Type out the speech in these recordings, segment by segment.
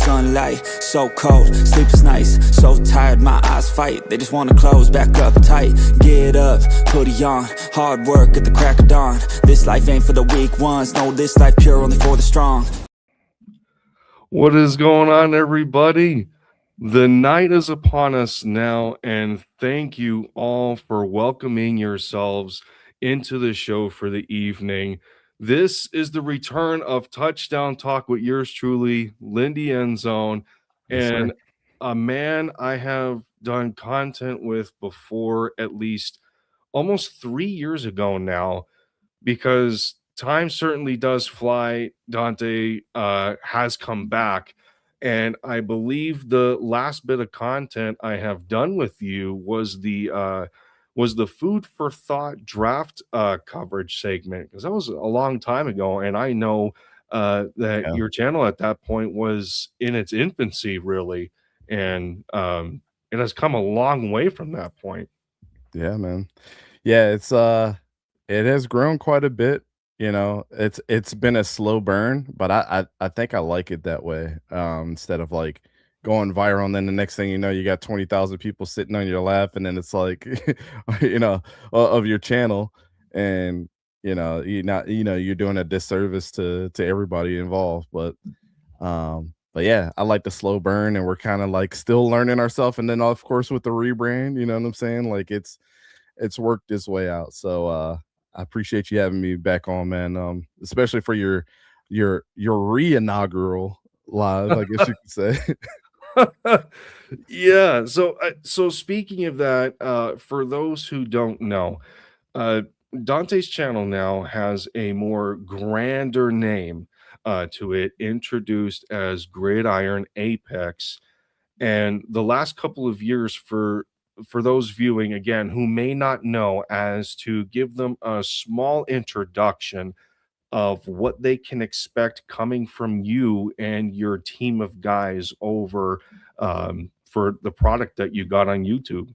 sunlight, so cold, sleep is nice. So tired, my eyes fight, they just wanna close back up tight. Get up, hoodie on, hard work at the crack of dawn. This life ain't for the weak ones, no, this life pure only for the strong. What is going on, everybody? The night is upon us now, and thank you all for welcoming yourselves into the show for the evening. This is the return of Touchdown Talk with yours truly, Lindy Endzone, Yes, sir. and a man I have done content with before, at least almost 3 years ago now, because time certainly does fly. Dante has come back, and I believe the last bit of content I have done with you was the food for thought draft coverage segment, because that was a long time ago, and I know that Yeah. your channel at that point was in its infancy, really, and it has come a long way from that point. Yeah, man. Yeah, it has grown quite a bit, It's been a slow burn, but I think I like it that way. Instead of like going viral and then the next thing you know, you got 20,000 people sitting on your lap and then it's like you know, of your channel and you're doing a disservice to everybody involved, but yeah, I like the slow burn and we're kind of like still learning ourselves and then of course with the rebrand, you know what I'm saying? Like it's worked its way out. So I appreciate you having me back on, man. Especially for your re-inaugural live, I guess you could say. Yeah. So speaking of that, for those who don't know, uh, Dante's channel now has a more grander name to it, introduced as Gridiron Apex. And the last couple of years, for those viewing again who may not know, as to give them a small introduction of what they can expect coming from you and your team of guys over for the product that you got on YouTube.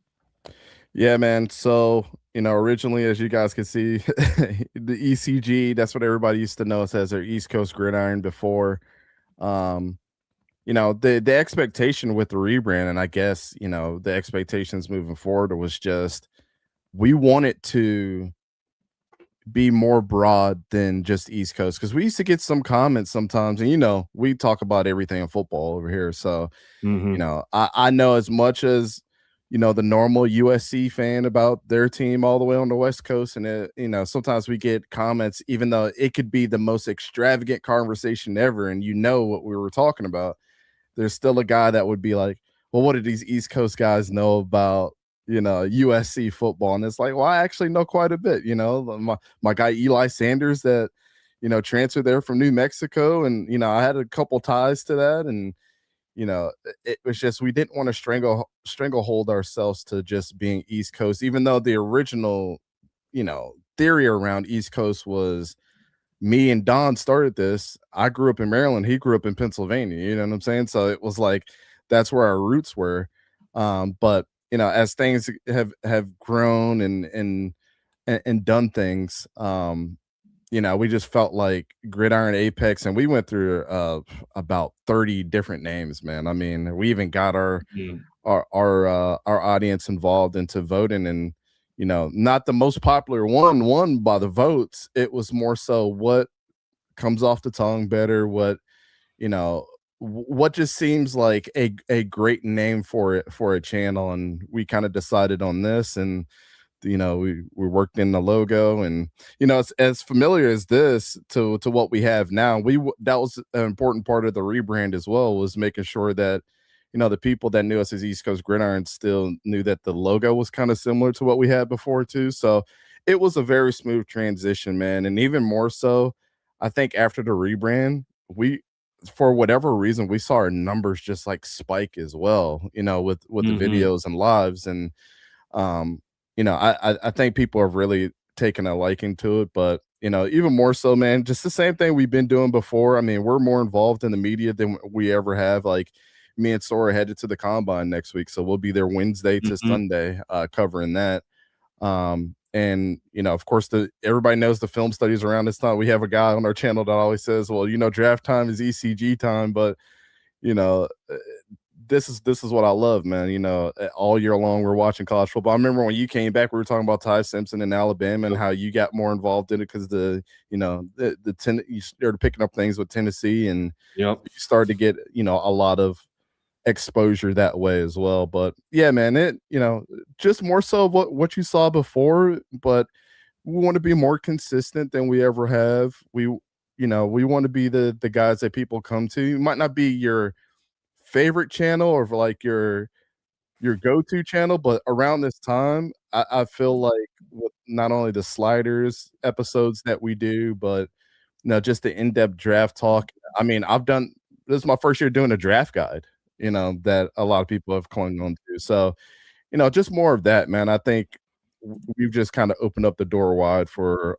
Yeah, man. So, originally, as you guys can see, the ECG, that's what everybody used to know us as, their East Coast Gridiron before. Um, the expectation with the rebrand, and I guess, the expectations moving forward was just we wanted to be more broad than just East Coast, because we used to get some comments sometimes, and we talk about everything in football over here. So, Mhm. I know as much as the normal USC fan about their team all the way on the West Coast, and sometimes we get comments, even though it could be the most extravagant conversation ever, and what we were talking about. There's still a guy that would be like, well, what do these East Coast guys know about, USC football? And it's like, well, I actually know quite a bit. My guy Eli Sanders that, transferred there from New Mexico. And, I had a couple ties to that. And, it was just we didn't want to stranglehold ourselves to just being East Coast, even though the original, theory around East Coast was me and Don started this. I grew up in Maryland. He grew up in Pennsylvania. You know what I'm saying? So it was like that's where our roots were. But as things have grown and done things, we just felt like Gridiron Apex, and we went through about 30 different names, man. I mean, we even got our Mhm. our audience involved into voting, and not the most popular one won by the votes. It was more so what comes off the tongue better, what you know what just seems like a great name for a channel, and we kind of decided on this. And we worked in the logo, and it's as familiar as this to what we have now. That was an important part of the rebrand as well, was making sure that the people that knew us as East Coast Gridiron still knew that the logo was kind of similar to what we had before too. So it was a very smooth transition, man. And even more so, I think after the rebrand, we for whatever reason we saw our numbers just like spike as well, with the Mhm. videos and lives. And um I think people have really taken a liking to it. But even more so, man, just the same thing we've been doing before. I mean, we're more involved in the media than we ever have. Like, me and Sora headed to the combine next week, so we'll be there Wednesday to Mhm. Sunday, covering that. And of course, the everybody knows the film studies around this time. We have a guy on our channel that always says, well, draft time is ECG time. But you know, this is what I love, man. All year long we're watching college football. I remember when you came back, we were talking about Ty Simpson in Alabama and Yep. how you got more involved in it because you started picking up things with Tennessee and Yep. you started to get a lot of exposure that way as well. But yeah, man, just more so of what you saw before, but we want to be more consistent than we ever have. We want to be the guys that people come to. It might not be your favorite channel or like your go-to channel, but around this time, I feel like with not only the sliders episodes that we do, but just the in-depth draft talk. I mean, this is my first year doing a draft guide, that a lot of people have clung on to. So, just more of that, man. I think we've just kind of opened up the door wide for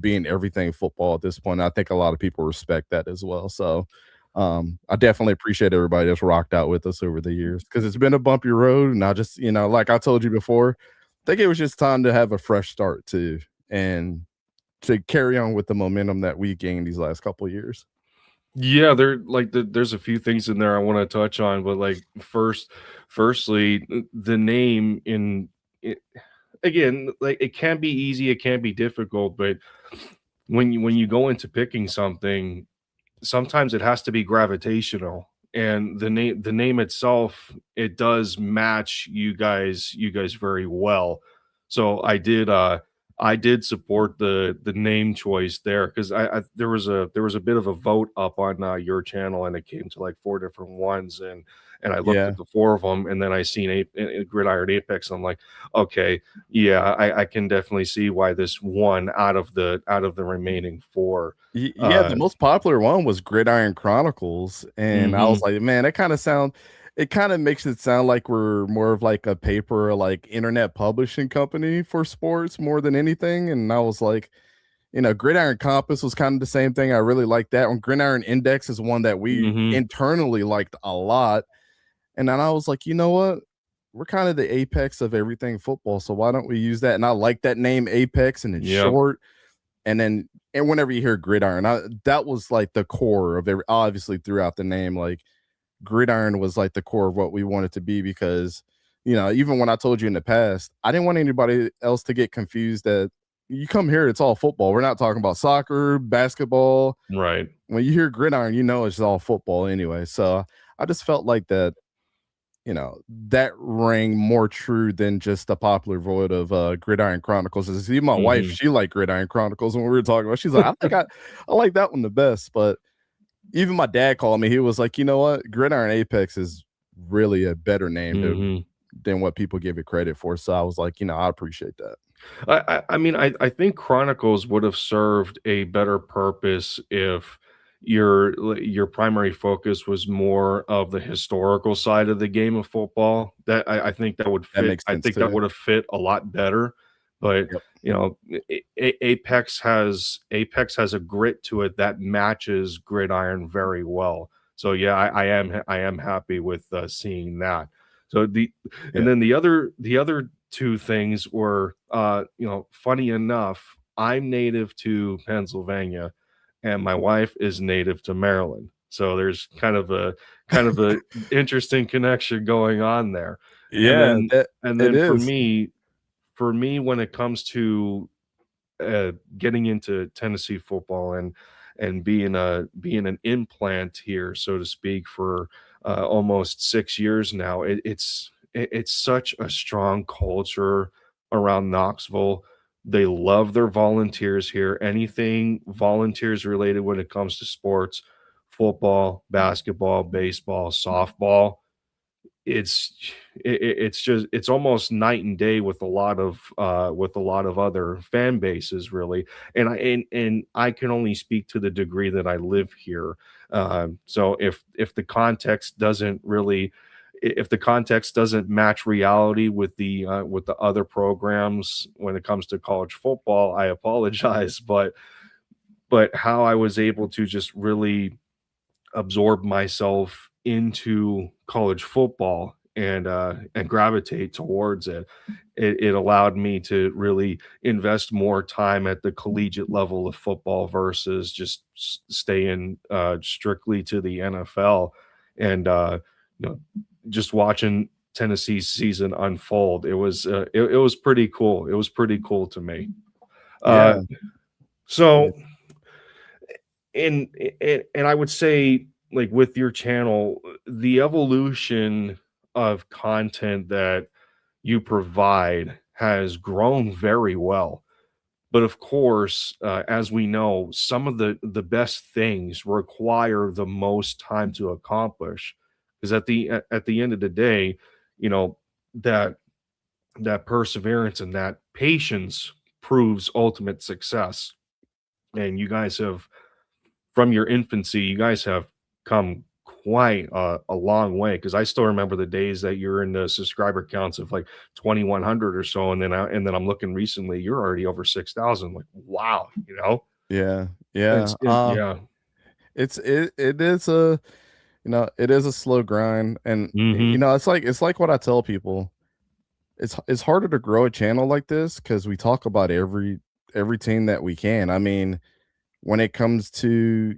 being everything football at this point. I think a lot of people respect that as well. So I definitely appreciate everybody that's rocked out with us over the years because it's been a bumpy road. And I just, like I told you before, I think it was just time to have a fresh start too and to carry on with the momentum that we gained these last couple of years. Yeah, there's a few things in there I want to touch on, but like firstly, the name in it, again, like it can be easy, it can be difficult, but when you go into picking something, sometimes it has to be gravitational, and the name itself, it does match you guys very well. So I did support the name choice there because there was a bit of a vote up on your channel, and it came to like four different ones, and I looked Yeah. at the four of them, and then I seen Gridiron Apex. I'm like, okay, yeah, I can definitely see why this one out of the remaining four. Yeah, uh the most popular one was Gridiron Chronicles, and I was Mhm. like, "Man, it kinda makes it sound like we're more of like a paper, like, internet publishing company for sports more than anything," and I was like, Gridiron Compass was kinda the same thing, I really liked that one. Gridiron Index is one that we Mhm. internally liked a lot, and then I was like, "You know what? We're kinda the apex of everything football, so why don't we use that?" And I like that name Apex, and it's Yep. short. And whenever you hear gridiron, that was like the core of every obviously throughout the name, like gridiron was like the core of what we wanted to be because, even when I told you in the past, I didn't want anybody else to get confused that you come here, it's all football. We're not talking about soccer, basketball. Right. When you hear gridiron, it's all football anyway. So I just felt like that rang more true than just the popular void of Gridiron Chronicles. And see, my wife, Mhm. she liked Gridiron Chronicles when we were talking about. She's like, I like that one the best. But even my dad called me. He was like, you know what, Gridiron Apex is really a better name Mhm. than what people give it credit for. So I was like, I appreciate that. I mean, I think Chronicles would have served a better purpose if your primary focus was more of the historical side of the game of football. That I think that would That fit. makes I sense think that too. would have fit a lot better. But Yep. Apex has a grit to it that matches Gridiron very well. So yeah, I am happy with seeing that. So and Yeah. then the other two things were, funny enough, I'm native to Pennsylvania, and my wife is native to Maryland. So there's kind of a interesting connection going on there. And Yeah, then that and it then is. for me, when it comes to getting into Tennessee football and being an implant here, so to speak, for almost 6 years now. It's such a strong culture around Knoxville. They love their volunteers here. Anything volunteers related when it comes to sports, football, basketball, baseball, softball, it's it's just it's almost night and day with a lot of other fan bases, really. And I can only speak to the degree that I live here. So if the context doesn't really if the context doesn't match reality with the other programs when it comes to college football, I apologize. But how I was able to just really absorb myself into college football and gravitate towards it. It allowed me to really invest more time at the collegiate level of football versus just staying strictly to the NFL. and just watching Tennessee's season unfold, it was pretty cool. It was pretty cool to me. Yeah. So, and I would say, like, with your channel, the evolution of content that you provide has grown very well. But of course, as we know, some of the best things require the most time to accomplish, because at the end of the day, that perseverance and that patience proves ultimate success. And you guys have, from your infancy, you guys have come quite a long way. Because I still remember the days that you're in the subscriber counts of like 2,100 or so, and then I'm looking recently, you're already over 6,000. Like, wow, Yeah. Yeah. Yeah. It is a, it is a slow grind, and Hmm. it's like what I tell people. It's harder to grow a channel like this because we talk about every team that we can. I mean, when it comes to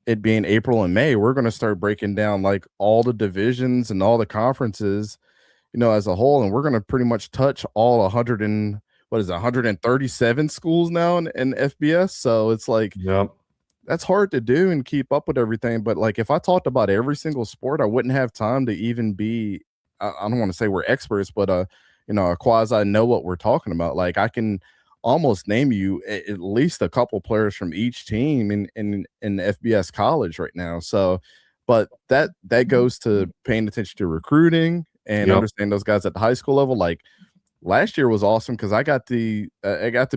it being April and May, we're going to start breaking down like all the divisions and all the conferences, as a whole, and we're going to pretty much touch all 100 and what is it, 137 schools now in FBS. So it's like Yep. that's hard to do and keep up with everything. But like if I talked about every single sport, I wouldn't have time to even be. I don't want to say we're experts, but a quasi know what we're talking about. Like I can almost name you at least a couple players from each team in FBS college right now. So, but that goes to paying attention to recruiting and Yep. understand those guys at the high school level. Like last year was awesome because I got to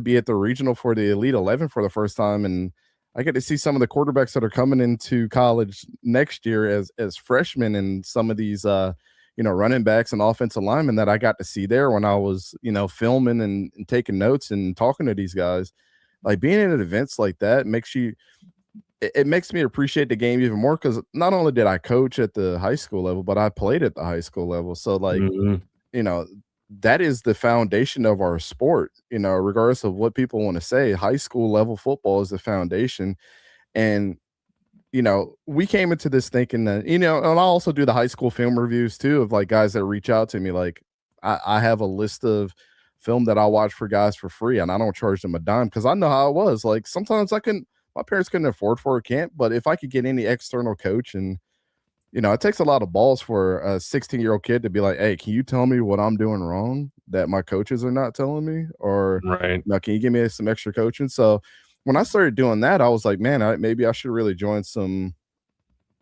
be at the regional for the Elite 11 for the first time, and I get to see some of the quarterbacks that are coming into college next year as freshmen, and some of these running backs and offensive linemen that I got to see there when I was filming and taking notes and talking to these guys. Like being at events like that makes you it makes me appreciate the game even more, because not only did I coach at the high school level, but I played at the high school level. So like Mhm. you know, that is the foundation of our sport, regardless of what people want to say. High school level football is the foundation. And, we came into this thinking that, and I also do the high school film reviews too of like guys that reach out to me. Like, I have a list of film that I watch for guys for free, and I don't charge them a dime because I know how it was. Like, sometimes my parents couldn't afford for a camp, but if I could get any external coach, and it takes a lot of balls for a 16-year-old kid to be like, "Hey, can you tell me what I'm doing wrong that my coaches are not telling me?" Or, Right. Can you give me some extra coaching? So when I started doing that, I was like, man, maybe I should really join some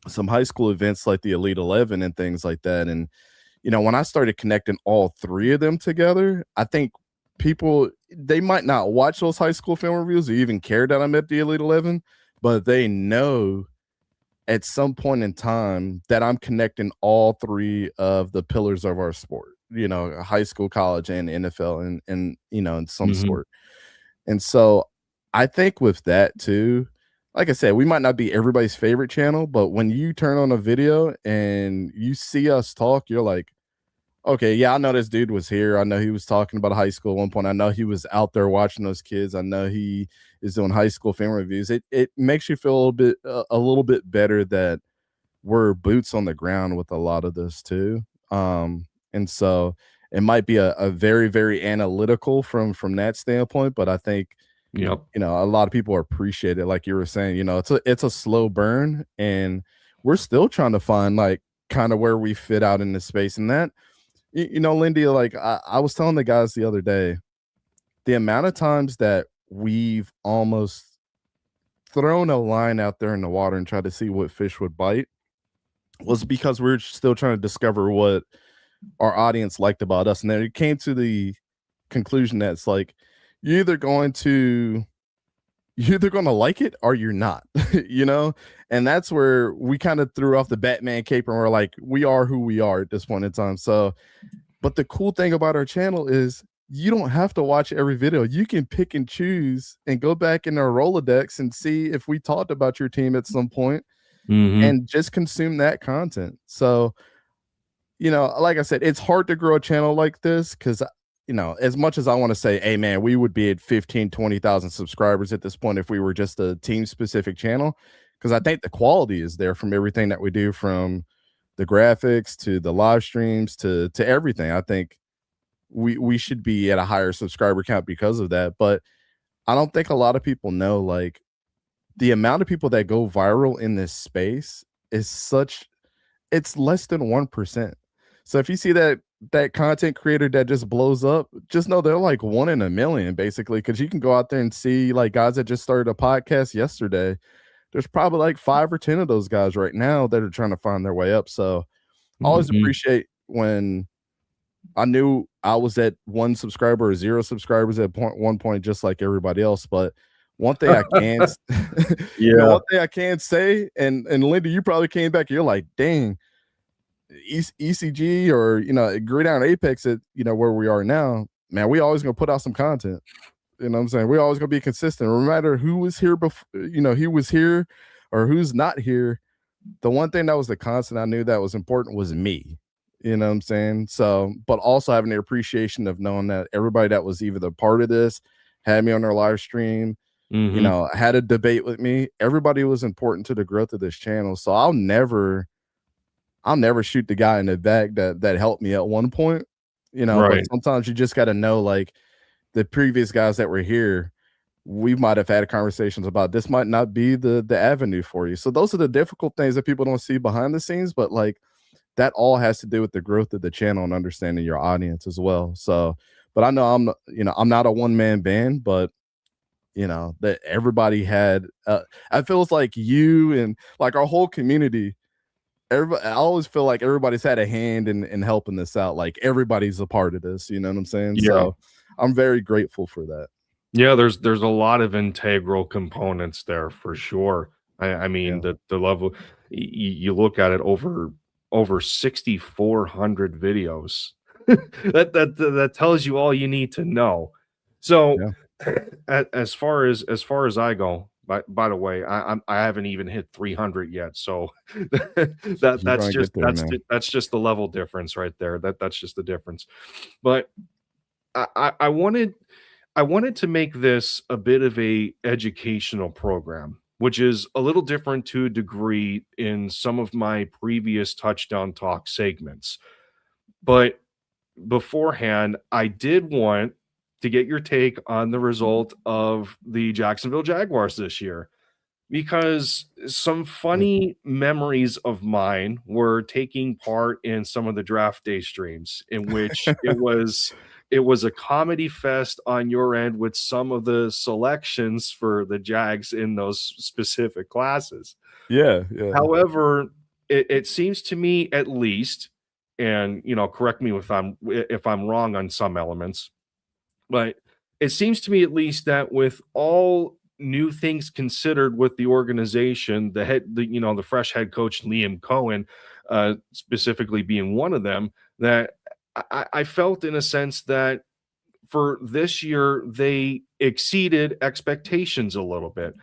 high school events like the Elite 11 and things like that. And, when I started connecting all three of them together, I think people, they might not watch those high school film reviews or even care that I'm at the Elite 11, but they know at some point in time that I'm connecting all three of the pillars of our sport, high school, college, and NFL, and in some Mhm. sort. And so I think with that too, like I said, we might not be everybody's favorite channel, but when you turn on a video and you see us talk, you're like, okay, yeah, I know this dude was here. I know he was talking about high school at one point. I know he was out there watching those kids. I know he is doing high school film reviews. It makes you feel a little bit better that we're boots on the ground with a lot of this too. And so it might be a very, very analytical from that standpoint, but I think Yep. a lot of people appreciate it. Like you were saying, it's a slow burn, and we're still trying to find like kind of where we fit out in this space. And that, Lindy, like I was telling the guys the other day, the amount of times that we've almost thrown a line out there in the water and tried to see what fish would bite was because we are still trying to discover what our audience liked about us. And then it came to the conclusion that it's like, you're either going to like it or you're not, and that's where we kind of threw off the Batman cape and we're like, we are who we are at this point in time. So, but the cool thing about our channel is you don't have to watch every video. You can pick and choose and go back in our Rolodex and see if we talked about your team at some point Mhm. and just consume that content. So, like I said, it's hard to grow a channel like this because, as much as I want to say, hey, man, we would be at 15, 20,000 subscribers at this point if we were just a team specific channel. because I think the quality is there from everything that we do, from the graphics to the live streams to everything. I think we should be at a higher subscriber count because of that. But I don't think a lot of people know, like, the amount of people that go viral in this space is such it's less than 1%. So if you see that content creator that just blows up, just know they're like 1 in a million basically, because you can go out there and see like guys that just started a podcast yesterday. There's probably like 5 or 10 of those guys right now that are trying to find their way up. So I always Mhm. appreciate when I knew I was at 1 subscriber or 0 subscribers at one point, just like everybody else. But one thing I can Yeah. one thing I can say, and Linda, you probably came back, you're like, dang, ECG or Gridiron Apex at where we are now, man, we always gonna put out some content. You know what I'm saying? We always gonna be consistent. No matter who was here before, who was here or who's not here. The one thing that was the constant I knew that was important was me. You know what I'm saying? So, but also having the appreciation of knowing that everybody that was either the part of this had me on their live stream, Mhm. had a debate with me. Everybody was important to the growth of this channel. So I'll never shoot the guy in the back that helped me at one point, but Right. sometimes you just got to know, like, the previous guys that were here, we might have had conversations about this might not be the avenue for you. So those are the difficult things that people don't see behind the scenes, but like that all has to do with the growth of the channel and understanding your audience as well. So, but I know I'm not a one man band, but that everybody had. I feels like you and like our whole community. Everybody, I always feel like everybody's had a hand in helping this out. Like everybody's a part of this. You know what I'm saying? Yeah. So I'm very grateful for that. Yeah, there's a lot of integral components there for sure. I mean, Yeah. the level you look at it, over 6,400 videos. That tells you all you need to know. So, Yeah. as far as I go, by the way, I haven't even hit 300 yet. So that You're that's gonna just get there, that's man. that's just the level difference right there. That's just the difference. But I wanted to make this a bit of a educational program, which is a little different to a degree in some of my previous touchdown talk segments. But beforehand, I did want to get your take on the result of the Jacksonville Jaguars this year, because some Yeah. funny memories of mine were taking part in some of the draft day streams in which it was a comedy fest on your end with some of the selections for the Jags in those specific classes. Yeah, yeah. However, it seems to me at least, and correct me if I'm wrong on some elements, but it seems to me at least that with all new things considered with the organization, the fresh head coach Liam Cohen, specifically being one of them, that I felt in a sense that for this year they exceeded expectations a little bit.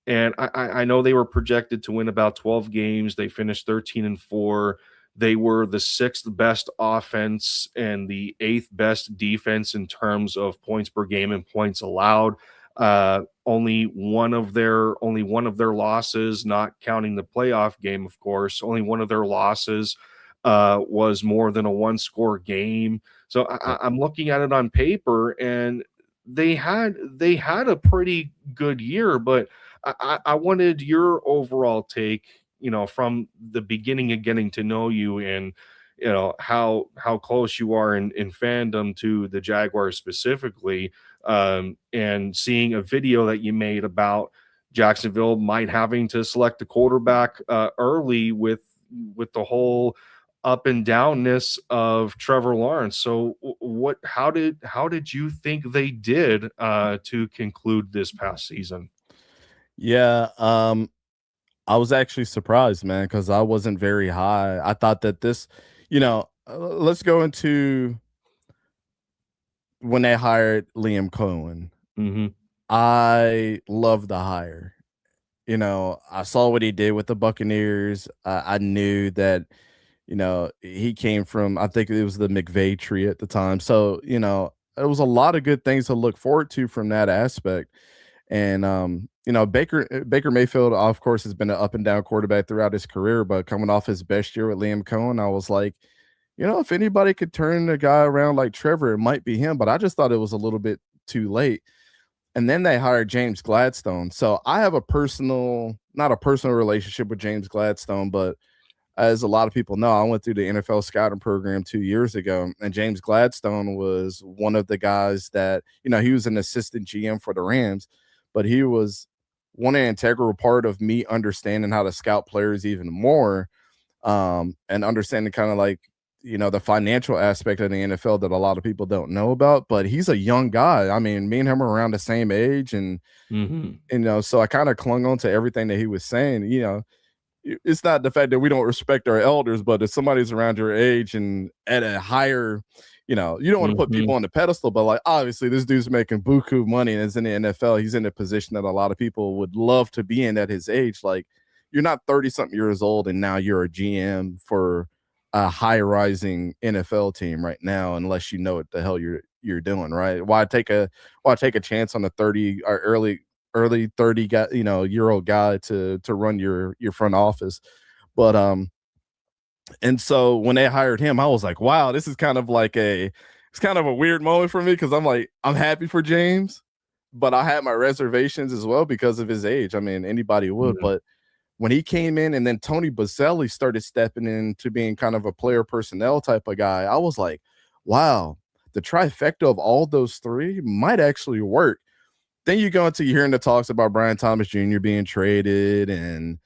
And I know they were projected to win about 12 games. They finished 13-4. They were the sixth best offense and the eighth best defense in terms of points per game and points allowed. Only one of their losses, not counting the playoff game, of course, only one of their losses was more than a one-score game. So Yeah. I'm looking at it on paper, and they had a pretty good year, but I wanted your overall take, from the beginning of getting to know you, and how close you are in fandom to the Jaguars specifically, and seeing a video that you made about Jacksonville might having to select a quarterback early with the whole up and downness of Trevor Lawrence. So what how did you think they did to conclude this past season? Yeah, I was actually surprised, man, because I wasn't very high. I thought that let's go into when they hired Liam Cohen. Mhm. I love the hire. I saw what he did with the Buccaneers. I knew that, he came from, I think it was the McVay tree at the time. So, there was a lot of good things to look forward to from that aspect. And Baker Mayfield, of course, has been an up and down quarterback throughout his career, but coming off his best year with Liam Cohen, I was like, if anybody could turn a guy around like Trevor, it might be him. But I just thought it was a little bit too late. And then they hired James Gladstone. So I have not a personal relationship with James Gladstone, but as a lot of people know, I went through the NFL scouting program 2 years ago, and James Gladstone was one of the guys that, he was an assistant GM for the Rams, but he was one integral part of me understanding how to scout players even more, and understanding kind of like, the financial aspect of the NFL that a lot of people don't know about. But he's a young guy. I mean, me and him are around the same age, and so I kind of clung on to everything that he was saying. It's not the fact that we don't respect our elders, but if somebody's around your age and at a higher, you don't want to put people on the pedestal, but like, obviously this dude's making buku money and is in the NFL. He's in a position that a lot of people would love to be in at his age. Like, you're not 30 something years old and now you're a GM for a high rising NFL team right now, unless you know what the hell you're doing, right? Why take a chance on a 30 or early 30 guy, year old guy to run your front office? But and so when they hired him, I was like, wow, this is kind of like it's kind of a weird moment for me, because I'm like, I'm happy for James, but I had my reservations as well because of his age. I mean, anybody would. But when he came in and then Tony Boselli started stepping into being kind of a player personnel type of guy, I was like, wow, the trifecta of all those three might actually work. Then you go into hearing the talks about Brian Thomas Jr. being traded and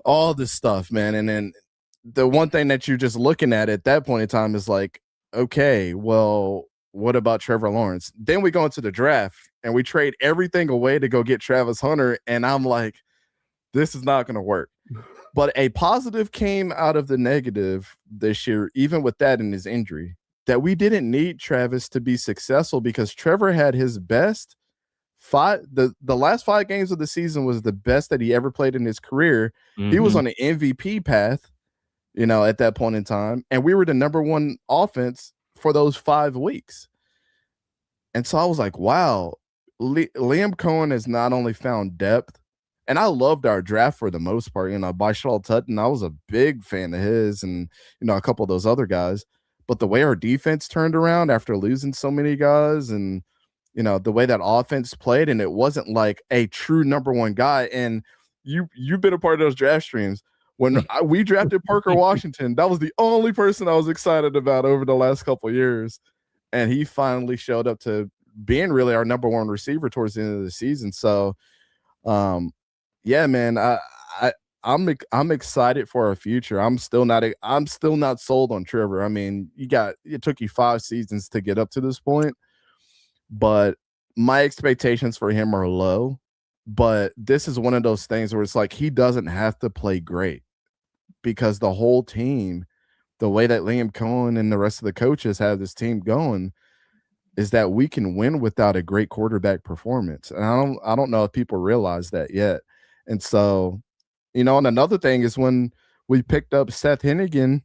all this stuff, man. And then the one thing that you're just looking at that point in time is like, okay, well, what about Trevor Lawrence? Then we go into the draft and we trade everything away to go get Travis Hunter. And I'm like, this is not going to work. But a positive came out of the negative this year, even with that in his injury, that we didn't need Travis to be successful, because Trevor had his best the last 5 games of the season was the best that he ever played in his career. He was on an MVP path, at that point in time, and we were the number 1 offense for those 5 weeks. And so I was like, wow, Liam Cohen has not only found depth, and I loved our draft for the most part. Bishal Tutton, I was a big fan of his, and a couple of those other guys. But the way our defense turned around after losing so many guys, and the way that offense played, and it wasn't like a true number 1 guy. And you've been a part of those draft streams. When we drafted Parker Washington, that was the only person I was excited about over the last couple of years. And he finally showed up to being really our number 1 receiver towards the end of the season. So, yeah, man, I'm excited for our future. I'm still not sold on Trevor. I mean, it took you 5 seasons to get up to this point, but my expectations for him are low. But this is one of those things where it's like, he doesn't have to play great, because the whole team, the way that Liam Cohen and the rest of the coaches have this team going, is that we can win without a great quarterback performance. And I don't know if people realize that yet. And so, and another thing is when we picked up Seth Hennigan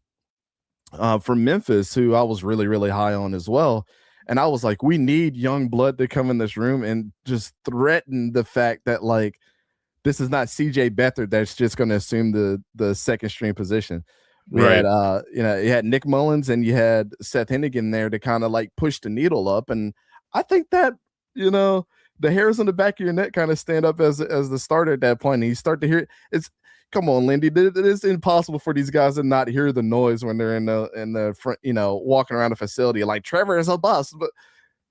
from Memphis, who I was really, really high on as well. And I was like, we need young blood to come in this room and just threaten the fact that, like, this is not CJ Beathard that's just going to assume the second string position. We had, you had Nick Mullins and you had Seth Hennigan there to kind of like push the needle up. And I think that, the hairs on the back of your neck kind of stand up as the starter at that point. And you start to hear it's, come on, Lindy. It is impossible for these guys to not hear the noise when they're in the front, walking around the facility. Like, Trevor is a bust, but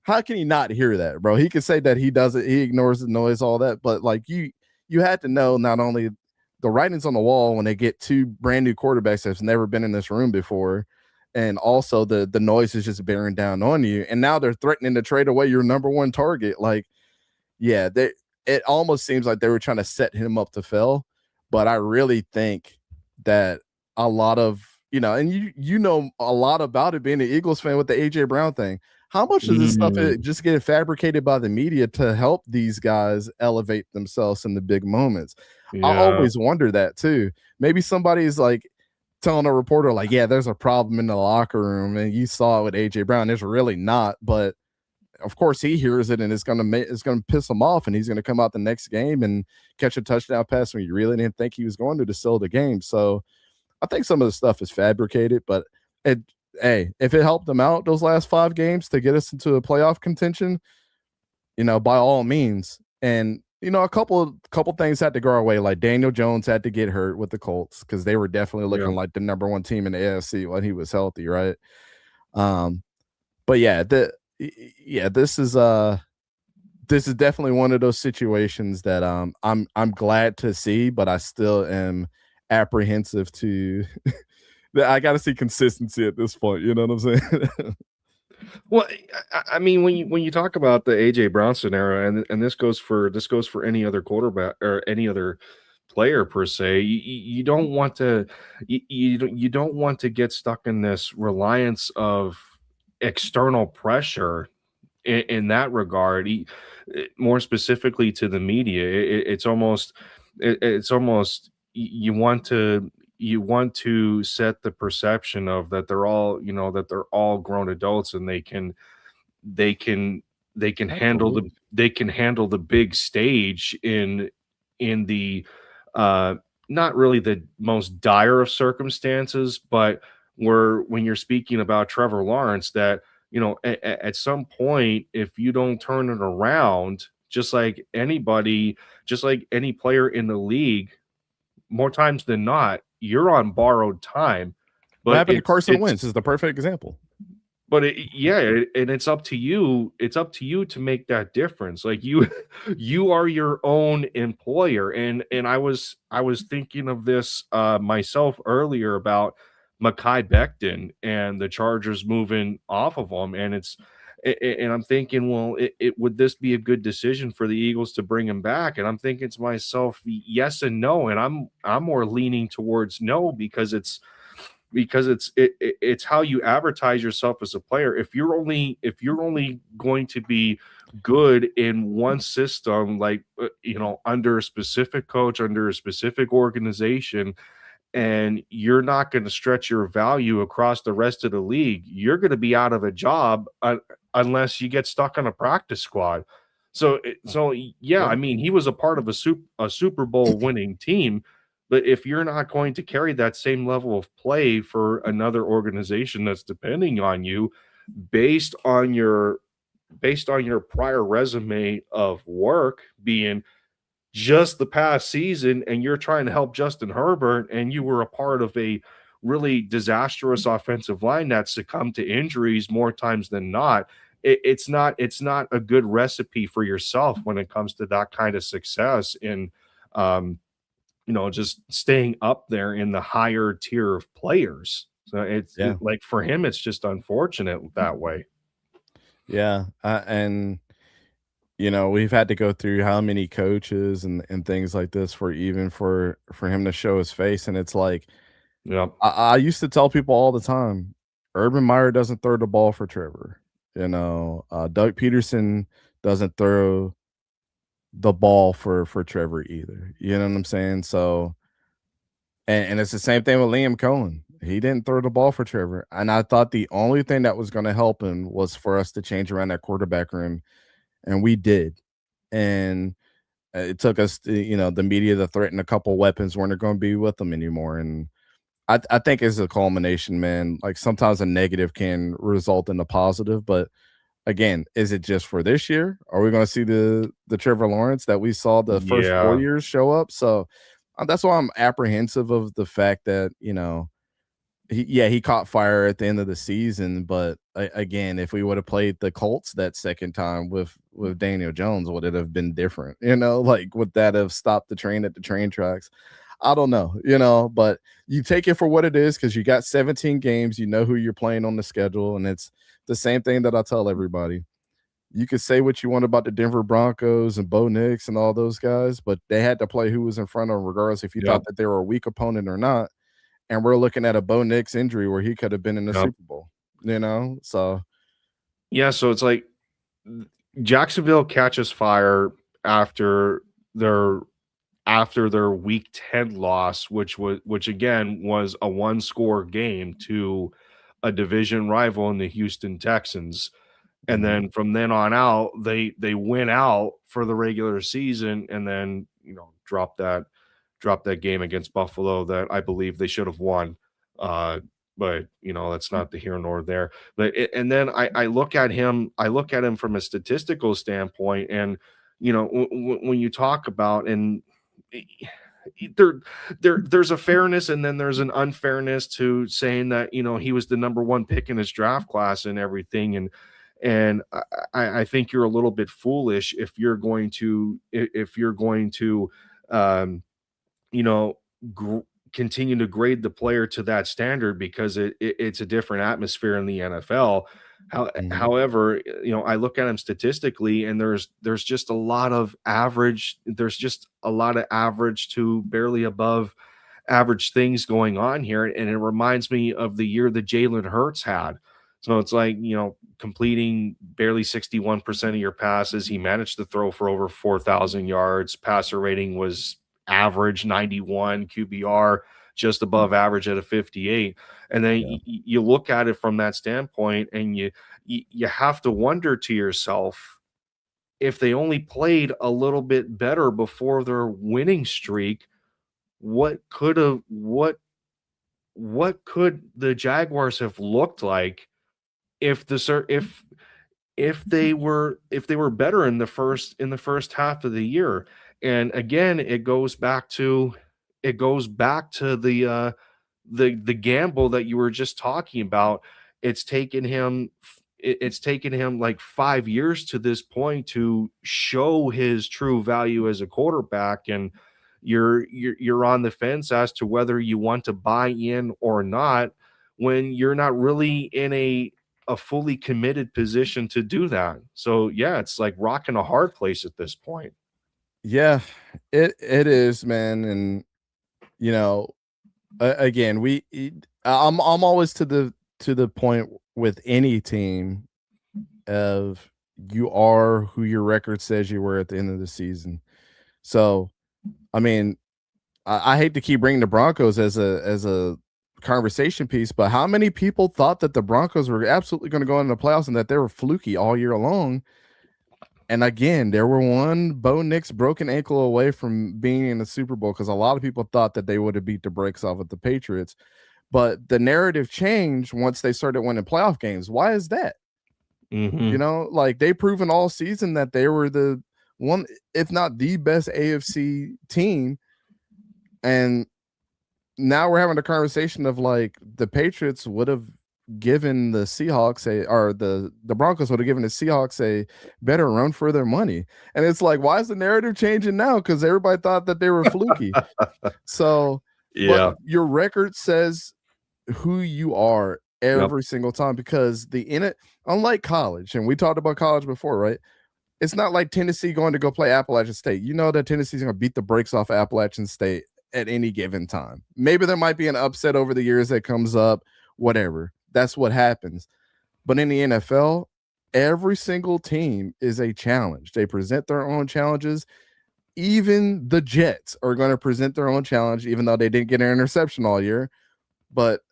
how can he not hear that, bro? He can say that he doesn't, he ignores the noise, all that, but like you had to know not only the writings on the wall when they get 2 brand new quarterbacks that's never been in this room before, and also the noise is just bearing down on you. And now they're threatening to trade away your number 1 target. Like, yeah, it almost seems like they were trying to set him up to fail. But I really think that a lot of, and you know a lot about it being an Eagles fan with the AJ Brown thing. How much of this stuff just get fabricated by the media to help these guys elevate themselves in the big moments? Yeah. I always wonder that too. Maybe somebody's like telling a reporter, like, yeah, there's a problem in the locker room, and you saw it with AJ Brown. There's really not, but of course he hears it and it's gonna piss him off, and he's gonna come out the next game and catch a touchdown pass when you really didn't think he was going to seal the game. So I think some of the stuff is fabricated, but it hey, if it helped them out those last 5 games to get us into a playoff contention, by all means. And a couple things had to go our way. Like Daniel Jones had to get hurt with the Colts because they were definitely looking like the number 1 team in the AFC when he was healthy, right? But yeah, this is definitely one of those situations that I'm glad to see, but I still am apprehensive to. I got to see consistency at this point. You know what I'm saying? Well, I mean, when you talk about the AJ Brown scenario, and this goes for any other quarterback or any other player per se, you don't want to you don't want to get stuck in this reliance of external pressure in that regard. More specifically to the media, it's almost you want to set the perception of that they're all grown adults and they can Absolutely. they can handle the big stage in the uh not really the most dire of circumstances, but when you're speaking about Trevor Lawrence, that at some point, if you don't turn it around, just like any player in the league, more times than not, you're on borrowed time. What But happened to Carson Wentz is the perfect example. and it's up to you. It's up to you to make that difference. Like you are your own employer. And I was thinking of this myself earlier about Mekhi Becton and the Chargers moving off of him. And I'm thinking, well, it would this be a good decision for the Eagles to bring him back? And I'm thinking to myself, yes and no. And I'm more leaning towards no, because it's how you advertise yourself as a player. If you're only going to be good in one system, like under a specific coach, under a specific organization, and you're not going to stretch your value across the rest of the league, you're going to be out of a job unless you get stuck on a practice squad. So yeah, Yeah. I mean, he was a part of a Super Bowl winning team, but if you're not going to carry that same level of play for another organization that's depending on you, based on your based on your prior resume of work being just the past season, and you're trying to help Justin Herbert, and you were a part of a really disastrous offensive line that succumbed to injuries more times than not, it's not a good recipe for yourself when it comes to that kind of success in um, just staying up there in the higher tier of players. So Yeah. like for him, it's just unfortunate that way. Yeah. And we've had to go through how many coaches and things like this for him to show his face. And it's like, Yeah. I used to tell people all the time, Urban Meyer doesn't throw the ball for Trevor. Doug Peterson doesn't throw the ball for Trevor either. You know what I'm saying? So, and it's the same thing with Liam Cohen. He didn't throw the ball for Trevor. And I thought the only thing that was going to help him was for us to change around that quarterback room. And we did. And it took us, the media to threaten a couple weapons weren't going to be with them anymore. And I think it's a culmination, man. Like sometimes a negative can result in a positive, but again, is it just for this year? Are we going to see the Trevor Lawrence that we saw the first 4 Yeah. years show up? So that's why I'm apprehensive of the fact that he caught fire at the end of the season, but again, if we would have played the Colts that second time with Daniel Jones, would it have been different? Like would that have stopped the train at the train tracks? I don't know, but you take it for what it is because you got 17 games, you know who you're playing on the schedule, and it's the same thing that I tell everybody. You could say what you want about the Denver Broncos and Bo Nix and all those guys, but they had to play who was in front of them, regardless if you Yep. thought that they were a weak opponent or not. And we're looking at a Bo Nix injury where he could have been in the Yep. Super Bowl, So Yeah, so it's like Jacksonville catches fire after their week 10 loss, which again was a one score game to a division rival in the Houston Texans. And then from then on out, they win out for the regular season, and then drop that game against Buffalo that I believe they should have won. Uh, but that's not the here nor there. And then I look at him from a statistical standpoint, and when you talk about and there there's a fairness and then there's an unfairness to saying that he was the number one pick in his draft class and everything, and I think you're a little bit foolish if you're going to um, you know, gr- continue to grade the player to that standard because it's a different atmosphere in the NFL. Mhm. However, I look at him statistically, and there's just a lot of average. There's just a lot of average to barely above average things going on here, and it reminds me of the year that Jalen Hurts had. So it's like, completing barely 61% of your passes. He managed to throw for over 4,000 yards. Passer rating was average 91, QBR just above average at a 58. And then Yeah. you look at it from that standpoint, and you have to wonder to yourself, if they only played a little bit better before their winning streak, what could have what could the Jaguars have looked like if the cer- if they were better in the first half of the year? And again, it goes back to the gamble that you were just talking about. It's taken him like 5 years to this point to show his true value as a quarterback, and you're on the fence as to whether you want to buy in or not when you're not really in a fully committed position to do that. So yeah, it's like rocking a hard place at this point. Yeah, it is, man, and you know, again, I'm always to the point with any team of you are who your record says you were at the end of the season. So, I mean, I hate to keep bringing the Broncos as a conversation piece, but how many people thought that the Broncos were absolutely going to go into the playoffs and that they were fluky all year long? And again, there were one Bo Nix broken ankle away from being in the Super Bowl because a lot of people thought that they would have beat the brakes off of the Patriots. But the narrative changed once they started winning playoff games. Why is that? Hmm. Like they proven all season that they were the one, if not the best AFC team. And now we're having a conversation of like the Patriots would have given the Seahawks or the Broncos would have given the Seahawks a better run for their money. And it's like, why is the narrative changing now? Because everybody thought that they were fluky. So, but Yeah. your record says who you are Yep. every single time because unlike college, and we talked about college before, right? It's not like Tennessee going to go play Appalachian State. You know that Tennessee's going to beat the brakes off Appalachian State at any given time. Maybe there might be an upset over the years that comes up, whatever. That's what happens. But in the NFL, every single team is a challenge. They present their own challenges. Even the Jets are going to present their own challenge, even though they didn't get an interception all year. But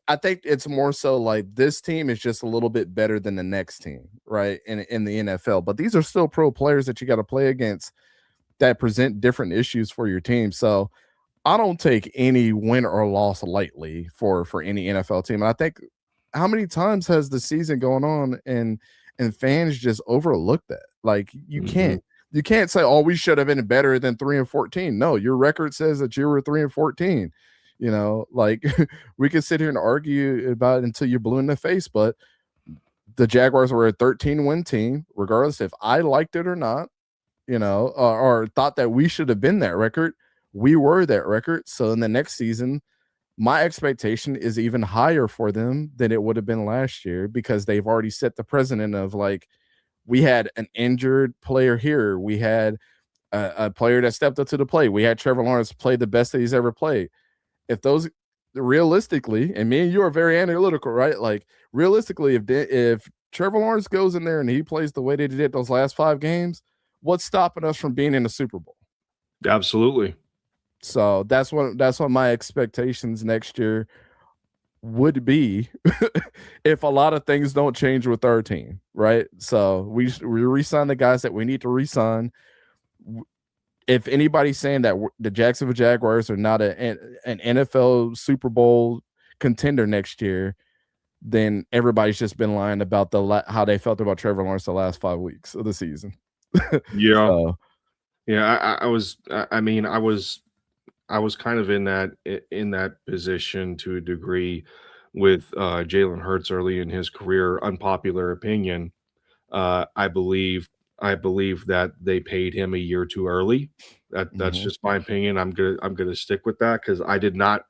I think it's more so like this team is just a little bit better than the next team, right? In the NFL. But these are still pro players that you got to play against that present different issues for your team. So I don't take any win or loss lightly for any NFL team. And I think how many times has the season going on and fans just overlook that? Like Hmm. you can't say, oh, we should have been better than 3-14. No, your record says that you were 3-14. Like we could sit here and argue about it until you're blue in the face, but the Jaguars were a 13-win team, regardless if I liked it or not, or thought that we should have been that record. We were that record. So in the next season, my expectation is even higher for them than it would have been last year because they've already set the precedent of like, we had an injured player here. We had a player that stepped up to the plate. We had Trevor Lawrence play the best that he's ever played. If those realistically, and me and you are very analytical, right? Like realistically, if Trevor Lawrence goes in there and he plays the way that he did those last 5 games, what's stopping us from being in the Super Bowl? Absolutely. So that's what my expectations next year would be if a lot of things don't change with our team, right? So we re-sign the guys that we need to re-sign. If anybody's saying that the Jacksonville Jaguars are not an NFL Super Bowl contender next year, then everybody's just been lying about how they felt about Trevor Lawrence the last 5 weeks of the season. Yeah. So, Yeah, I was kind of in that position to a degree with Jalen Hurts early in his career. Unpopular opinion. I believe that they paid him a year too early. That's just my opinion. I'm gonna stick with that because I did not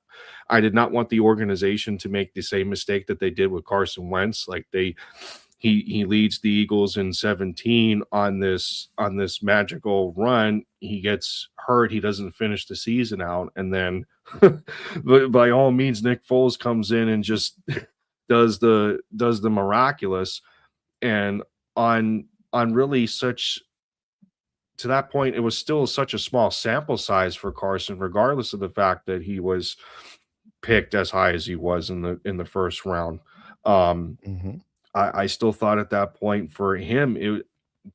want the organization to make the same mistake that they did with Carson Wentz. Like he leads the Eagles in 17 on this magical run. He gets hurt. He doesn't finish the season out, and then but by all means, Nick Foles comes in and just does the miraculous. And on really such to that point, it was still such a small sample size for Carson, regardless of the fact that he was picked as high as he was in the first round. I still thought at that point for him,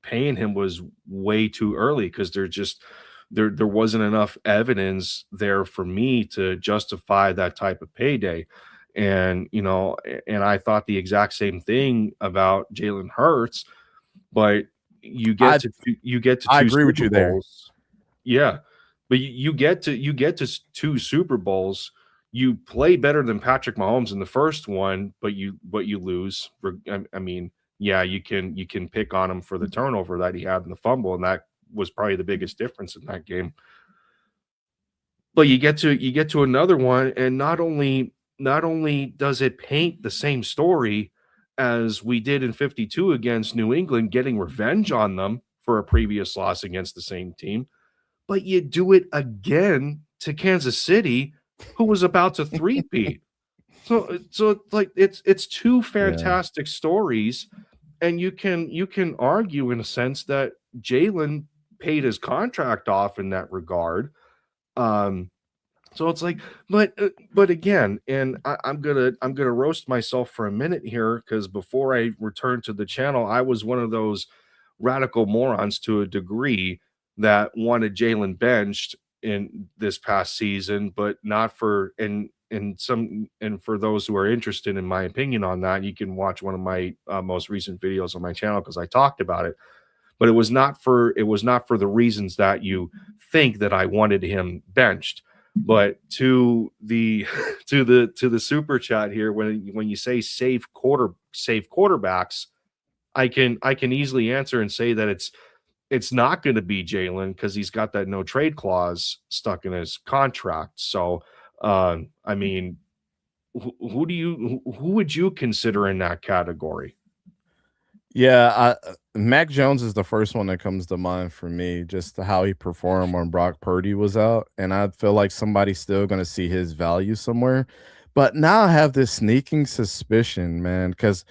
paying him was way too early because there wasn't enough evidence there for me to justify that type of payday. And and I thought the exact same thing about Jalen Hurts, but you get to I two agree with Super you there. Bowls. Yeah, but you get to two Super Bowls. You play better than Patrick Mahomes in the first one, but you lose. I mean, yeah, you can pick on him for the turnover that he had in the fumble, and that was probably the biggest difference in that game. But you get to another one, and not only does it paint the same story as we did in 52 against New England, getting revenge on them for a previous loss against the same team, but you do it again to Kansas City, who was about to three-peat. So like it's two fantastic stories, and you can argue in a sense that Jalen paid his contract off in that regard. So it's like, but again, and I'm gonna roast myself for a minute here because before I returned to the channel, I was one of those radical morons to a degree that wanted Jalen benched in this past season, but not for and for those who are interested in my opinion on that, you can watch one of my most recent videos on my channel because I talked about it. But it was not for the reasons that you think that I wanted him benched. But to the super chat here, when you say save quarterbacks, I can easily answer and say that it's not going to be Jalen because he's got that no trade clause stuck in his contract. So I mean, who would you consider in that category? Yeah, Mac Jones is the first one that comes to mind for me, just how he performed when Brock Purdy was out, and I feel like somebody's still gonna see his value somewhere. But now I have this sneaking suspicion, man, because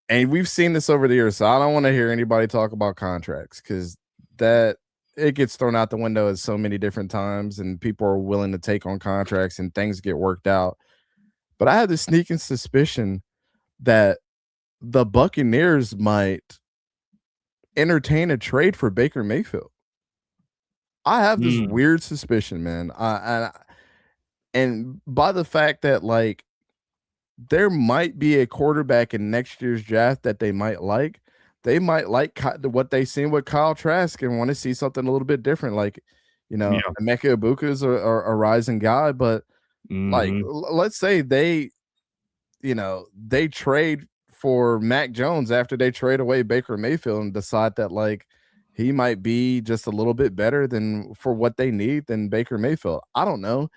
and we've seen this over the years, so I don't want to hear anybody talk about contracts because that it gets thrown out the window at so many different times, and people are willing to take on contracts and things get worked out. But I have this sneaking suspicion that the Buccaneers might entertain a trade for Baker Mayfield. I have this weird suspicion, man. And by the fact that like there might be a quarterback in next year's draft that they might like what they seen with Kyle Trask and want to see something a little bit different. Like, Emeka Ibuka is a rising guy, but like let's say they trade for Mac Jones after they trade away Baker Mayfield and decide that like he might be just a little bit better than for what they need than Baker Mayfield. I don't know.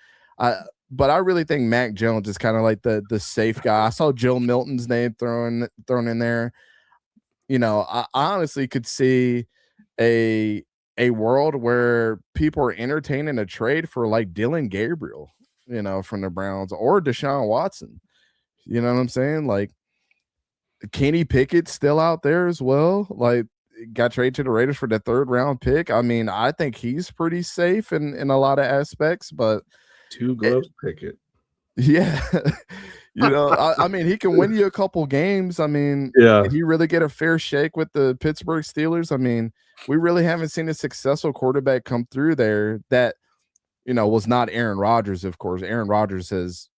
But I really think Mac Jones is kind of like the safe guy. I saw Joe Milton's name thrown in there. I honestly could see a world where people are entertaining a trade for like Dylan Gabriel, from the Browns or Deshaun Watson. You know what I'm saying? Like Kenny Pickett's still out there as well. Like got traded to the Raiders for the 3rd round pick. I mean, I think he's pretty safe in a lot of aspects, but two gloves Pickett. Yeah. I mean, he can win you a couple games. I mean, Yeah. did he really get a fair shake with the Pittsburgh Steelers? I mean, we really haven't seen a successful quarterback come through there that, was not Aaron Rodgers, of course. Aaron Rodgers is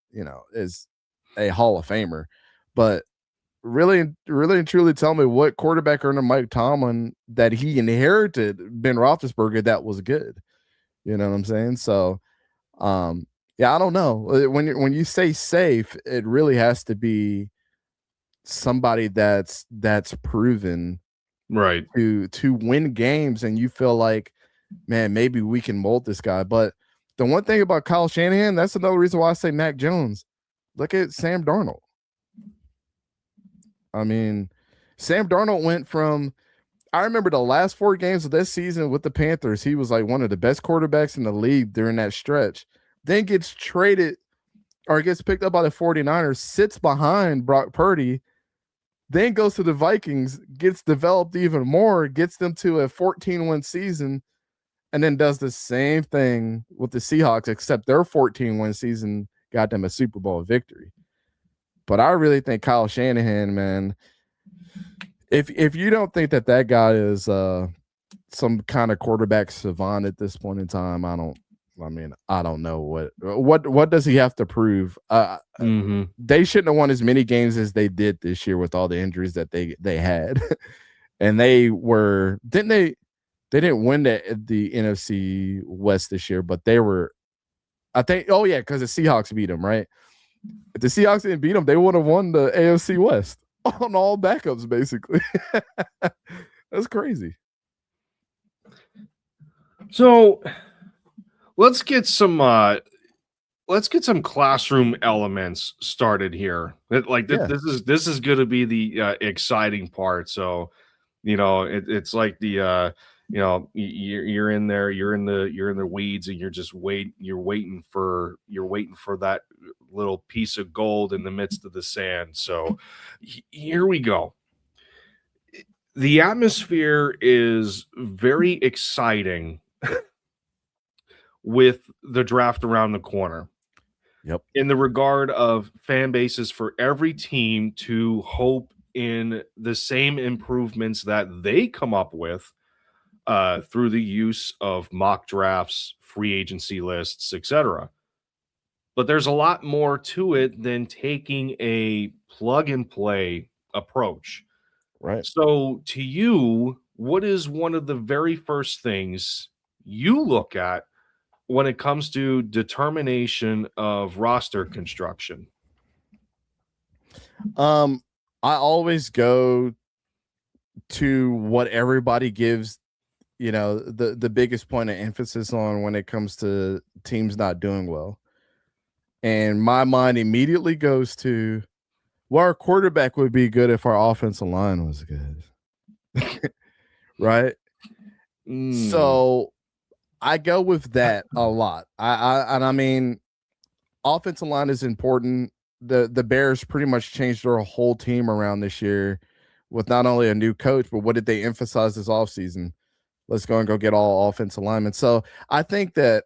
a Hall of Famer. But really, really and truly tell me what quarterback under Mike Tomlin that he inherited Ben Roethlisberger that was good. You know what I'm saying? So, yeah, I don't know. When you say safe, it really has to be somebody that's proven Right. to win games, and you feel like, man, maybe we can mold this guy. But the one thing about Kyle Shanahan, that's another reason why I say Mac Jones. Look at Sam Darnold. I mean, Sam Darnold went from, I remember the last 4 games of this season with the Panthers, he was like one of the best quarterbacks in the league during that stretch. Then gets traded or gets picked up by the 49ers, sits behind Brock Purdy, then goes to the Vikings, gets developed even more, gets them to a 14-win season, and then does the same thing with the Seahawks, except their 14-win season got them a Super Bowl victory. But I really think Kyle Shanahan, man, if you don't think that guy is some kind of quarterback savant at this point in time, I don't know what does he have to prove? They shouldn't have won as many games as they did this year with all the injuries that they had. And they didn't win the NFC West this year, but they were, I think, because the Seahawks beat them, right? If the Seahawks didn't beat them, they would have won the AFC West on all backups, basically. That's crazy. So let's get some classroom elements started here. This is going to be the exciting part. So, it's like the you're in there, you're in the weeds, and you're waiting for that little piece of gold in the midst of the sand. So here we go. The atmosphere is very exciting with the draft around the corner. Yep. In the regard of fan bases for every team to hope in the same improvements that they come up with through the use of mock drafts, free agency lists, etc. But there's a lot more to it than taking a plug and play approach. Right. So to you, what is one of the very first things you look at when it comes to determination of roster construction? I always go to what everybody gives, the biggest point of emphasis on when it comes to teams not doing well. And my mind immediately goes to, well, our quarterback would be good if our offensive line was good. Right? So I go with that a lot. I mean, offensive line is important. The Bears pretty much changed their whole team around this year with not only a new coach, but what did they emphasize this offseason? Let's go and go get all offensive linemen. So I think that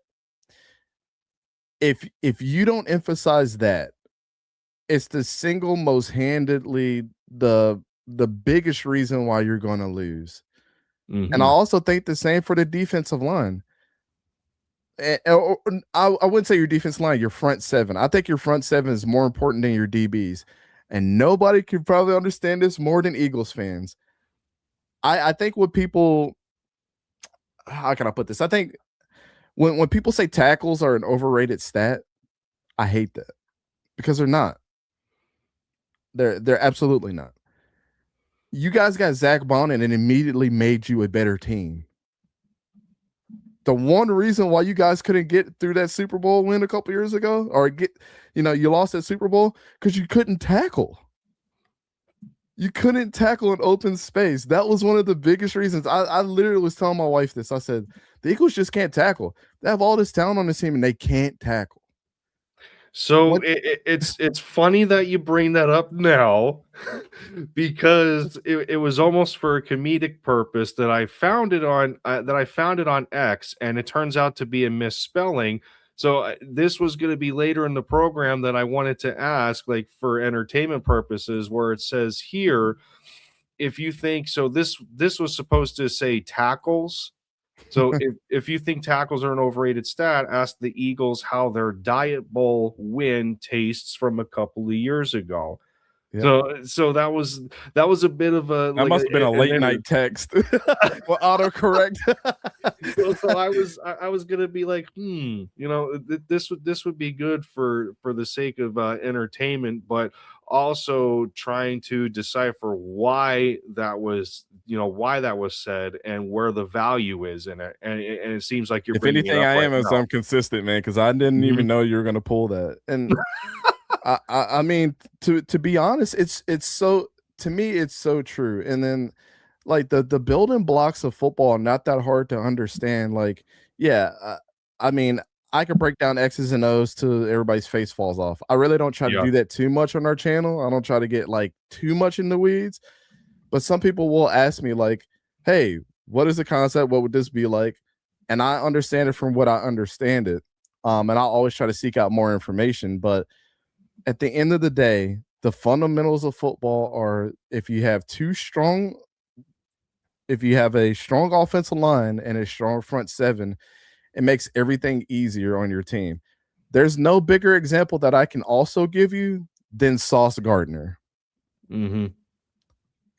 if you don't emphasize that, it's the single most handedly the biggest reason why you're going to lose. And I also think the same for the defensive line. I wouldn't say your defense line, your front seven. I think your front seven is more important than your DBs. And nobody can probably understand this more than Eagles fans. I think what people, how can I put this? I think when people say tackles are an overrated stat, I hate that because they're not. They're absolutely not. You guys got Zach Bond and it immediately made you a better team. The one reason why you guys couldn't get through that Super Bowl win a couple years ago, or you lost that Super Bowl because you couldn't tackle. You couldn't tackle an open space. That was one of the biggest reasons. I literally was telling my wife this. I said, the Eagles just can't tackle. They have all this talent on this team and they can't tackle. So it's funny that you bring that up now because it was almost for a comedic purpose that I found it on X, and it turns out to be a misspelling. So this was going to be later in the program that I wanted to ask, like for entertainment purposes, where it says here, if you think so, this was supposed to say tackles. So if you think tackles are an overrated stat, ask the Eagles how their Diet Bowl win tastes from a couple of years ago. Yep. So that was a bit of a That like must have been a late an night text. Well, autocorrect. so I was gonna be like, this would be good for the sake of entertainment, but also trying to decipher why that was, why that was said and where the value is in it. And it seems like you're If bringing it anything, up I right am as now. I'm consistent, man, because I didn't even know you were gonna pull that. And I mean, to be honest, it's so to me, it's so true. And then like the building blocks of football are not that hard to understand. Like, yeah, I mean, I could break down X's and O's till everybody's face falls off. I really don't try to Yeah. do that too much on our channel. I don't try to get like too much in the weeds. But some people will ask me, like, hey, what is the concept? What would this be like? And I understand it from what I understand it. And I always try to seek out more information. But at the end of the day, the fundamentals of football are if you have a strong offensive line and a strong front seven, it makes everything easier on your team. There's no bigger example that I can also give you than Sauce Gardner. Mm-hmm.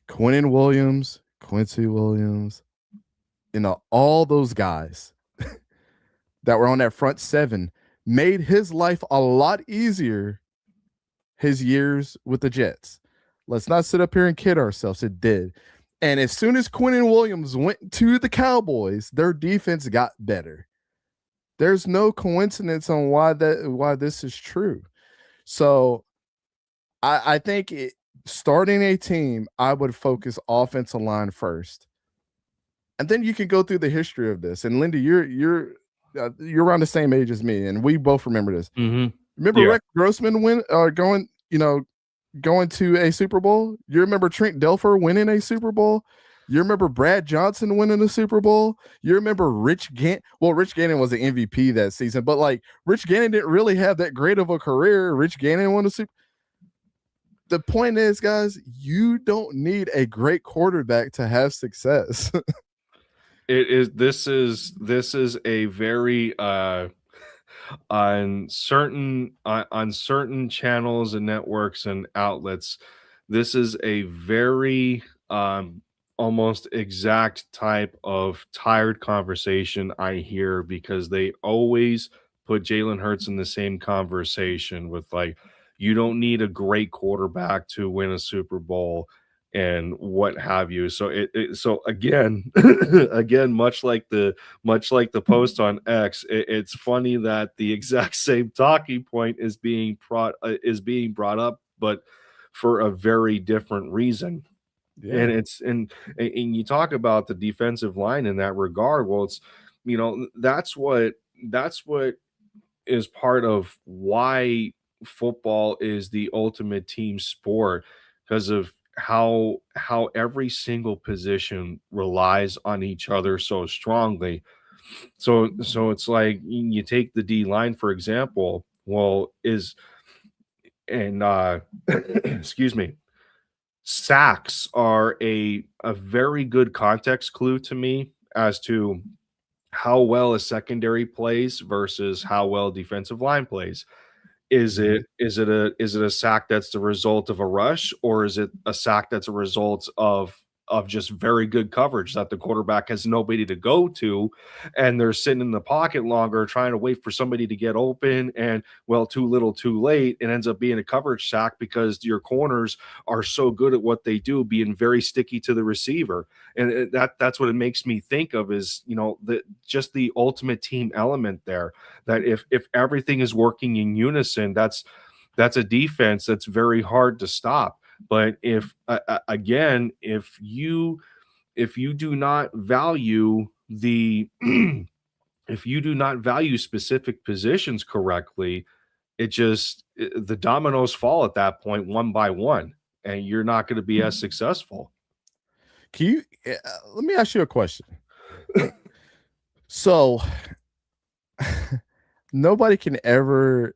Quinnen Williams, Quincy Williams, all those guys that were on that front seven made his life a lot easier his years with the Jets. Let's not sit up here and kid ourselves. It did. And as soon as Quinnen Williams went to the Cowboys, their defense got better. There's no coincidence on why this is true. So I think starting a team, I would focus offensive line first. And then you can go through the history of this. And Lindy, you're around the same age as me, and we both remember this. Mm-hmm. Remember Rick Grossman going to a Super Bowl? You remember Trent Dilfer winning a Super Bowl? You remember Brad Johnson winning a Super Bowl? You remember Rich Gannon? Well, Rich Gannon was the MVP that season, but like Rich Gannon didn't really have that great of a career. Rich Gannon won a Super. The point is, guys, you don't need a great quarterback to have success. This is a very on certain channels and networks and outlets, this is a very almost exact type of tired conversation I hear, because they always put Jalen Hurts in the same conversation with like, you don't need a great quarterback to win a Super Bowl and what have you. So so again, again, much like the post on X, it's funny that the exact same talking point is being brought up, but for a very different reason. Yeah. And and you talk about the defensive line in that regard. Well, it's that's what is part of why football is the ultimate team sport, because of how every single position relies on each other so strongly. So it's like you take the D line for example. Well, is and excuse me, sacks are a very good context clue to me as to how well a secondary plays versus how well defensive line plays. Is it a sack that's the result of a rush, or is it a sack that's a result of just very good coverage that the quarterback has nobody to go to, and they're sitting in the pocket longer trying to wait for somebody to get open, and well, too little too late, it ends up being a coverage sack because your corners are so good at what they do, being very sticky to the receiver. And that's what it makes me think of, is just the ultimate team element there, that if everything is working in unison, that's a defense that's very hard to stop. But if again, if you do not value the if you do not value specific positions correctly, the dominoes fall at that point one by one, and you're not going to be as successful. Can you let me ask you a question? So nobody can ever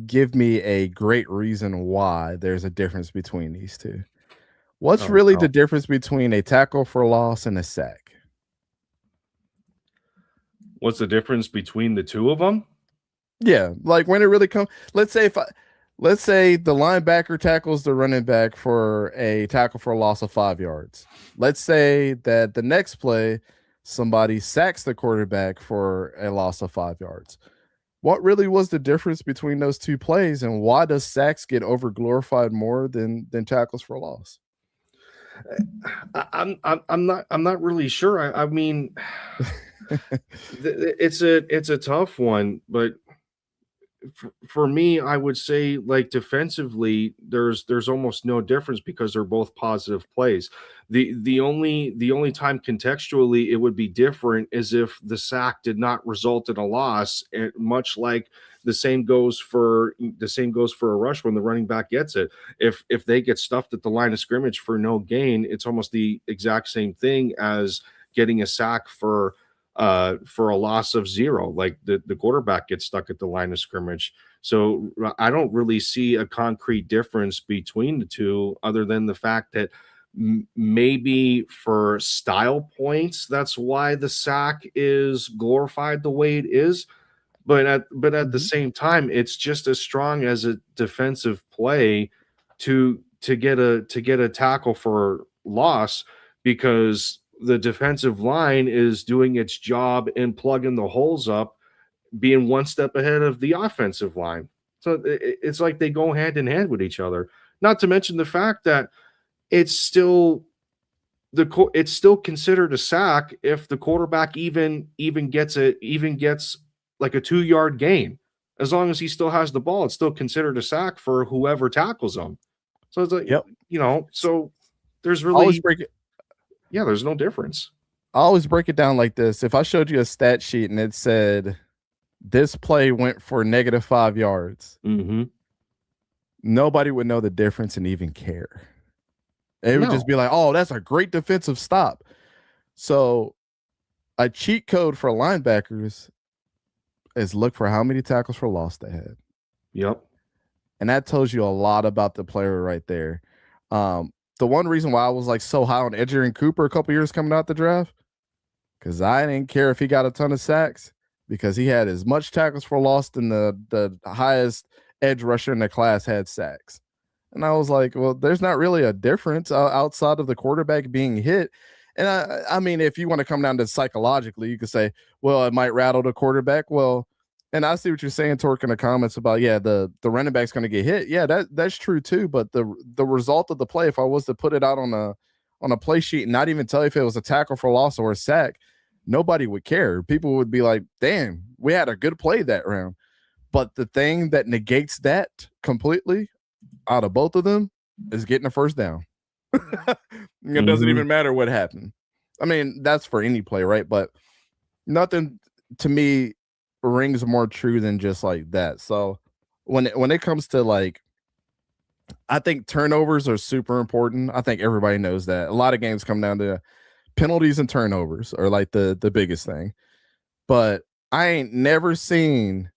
give me a great reason why there's a difference between these two. What's Oh, really the no. difference between a tackle for loss and a sack? What's the difference between the two of them? Yeah, like when it really comes, let's say the linebacker tackles the running back for a tackle for a loss of 5 yards. Let's say that the next play somebody sacks the quarterback for a loss of 5 yards. What really was the difference between those two plays, and why does sacks get over glorified more than tackles for loss? I'm not really sure. I mean, it's a tough one, but for me, I would say like defensively, there's almost no difference because they're both positive plays. The only time contextually it would be different is if the sack did not result in a loss, and much like the same goes for a rush when the running back gets it. If they get stuffed at the line of scrimmage for no gain, it's almost the exact same thing as getting a sack for a loss of zero. Like the quarterback gets stuck at the line of scrimmage. So I don't really see a concrete difference between the two, other than the fact that maybe for style points, that's why the sack is glorified the way it is. But at the Mhm. same time, it's just as strong as a defensive play to get a tackle for loss, because the defensive line is doing its job and plugging the holes up, being one step ahead of the offensive line. So it's like they go hand in hand with each other. Not to mention the fact that it's still it's still considered a sack if the quarterback even gets like a 2 yard gain. As long as he still has the ball, it's still considered a sack for whoever tackles him. So it's like, Yep. so there's I always really, break it yeah, there's no difference. I always break it down like this. If I showed you a stat sheet and it said this play went for negative 5 yards, Mm-hmm. nobody would know the difference and even care. It would just No. be like, "Oh, that's a great defensive stop." So, a cheat code for linebackers is look for how many tackles for loss they had. Yep. And that tells you a lot about the player right there. The one reason why I was like so high on Edgerrin Cooper a couple years coming out the draft, because I didn't care if he got a ton of sacks, because he had as much tackles for loss than the highest edge rusher in the class had sacks. And I was like, well, there's not really a difference outside of the quarterback being hit. And I mean, if you want to come down to psychologically, you could say, well, it might rattle the quarterback. Well, and I see what you're saying, Torque, in the comments about, yeah, the running back's going to get hit. Yeah, that's true too. But the result of the play, if I was to put it out on a play sheet and not even tell you if it was a tackle for loss or a sack, nobody would care. People would be like, damn, we had a good play that round. But the thing that negates that completely out of both of them is getting a first down. It doesn't Mm-hmm. even matter what happened. I mean, that's for any play, right? But nothing to me rings more true than just like that. So when it comes to like, I think turnovers are super important. I think everybody knows that. A lot of games come down to penalties and turnovers are like the biggest thing. But I ain't never seen.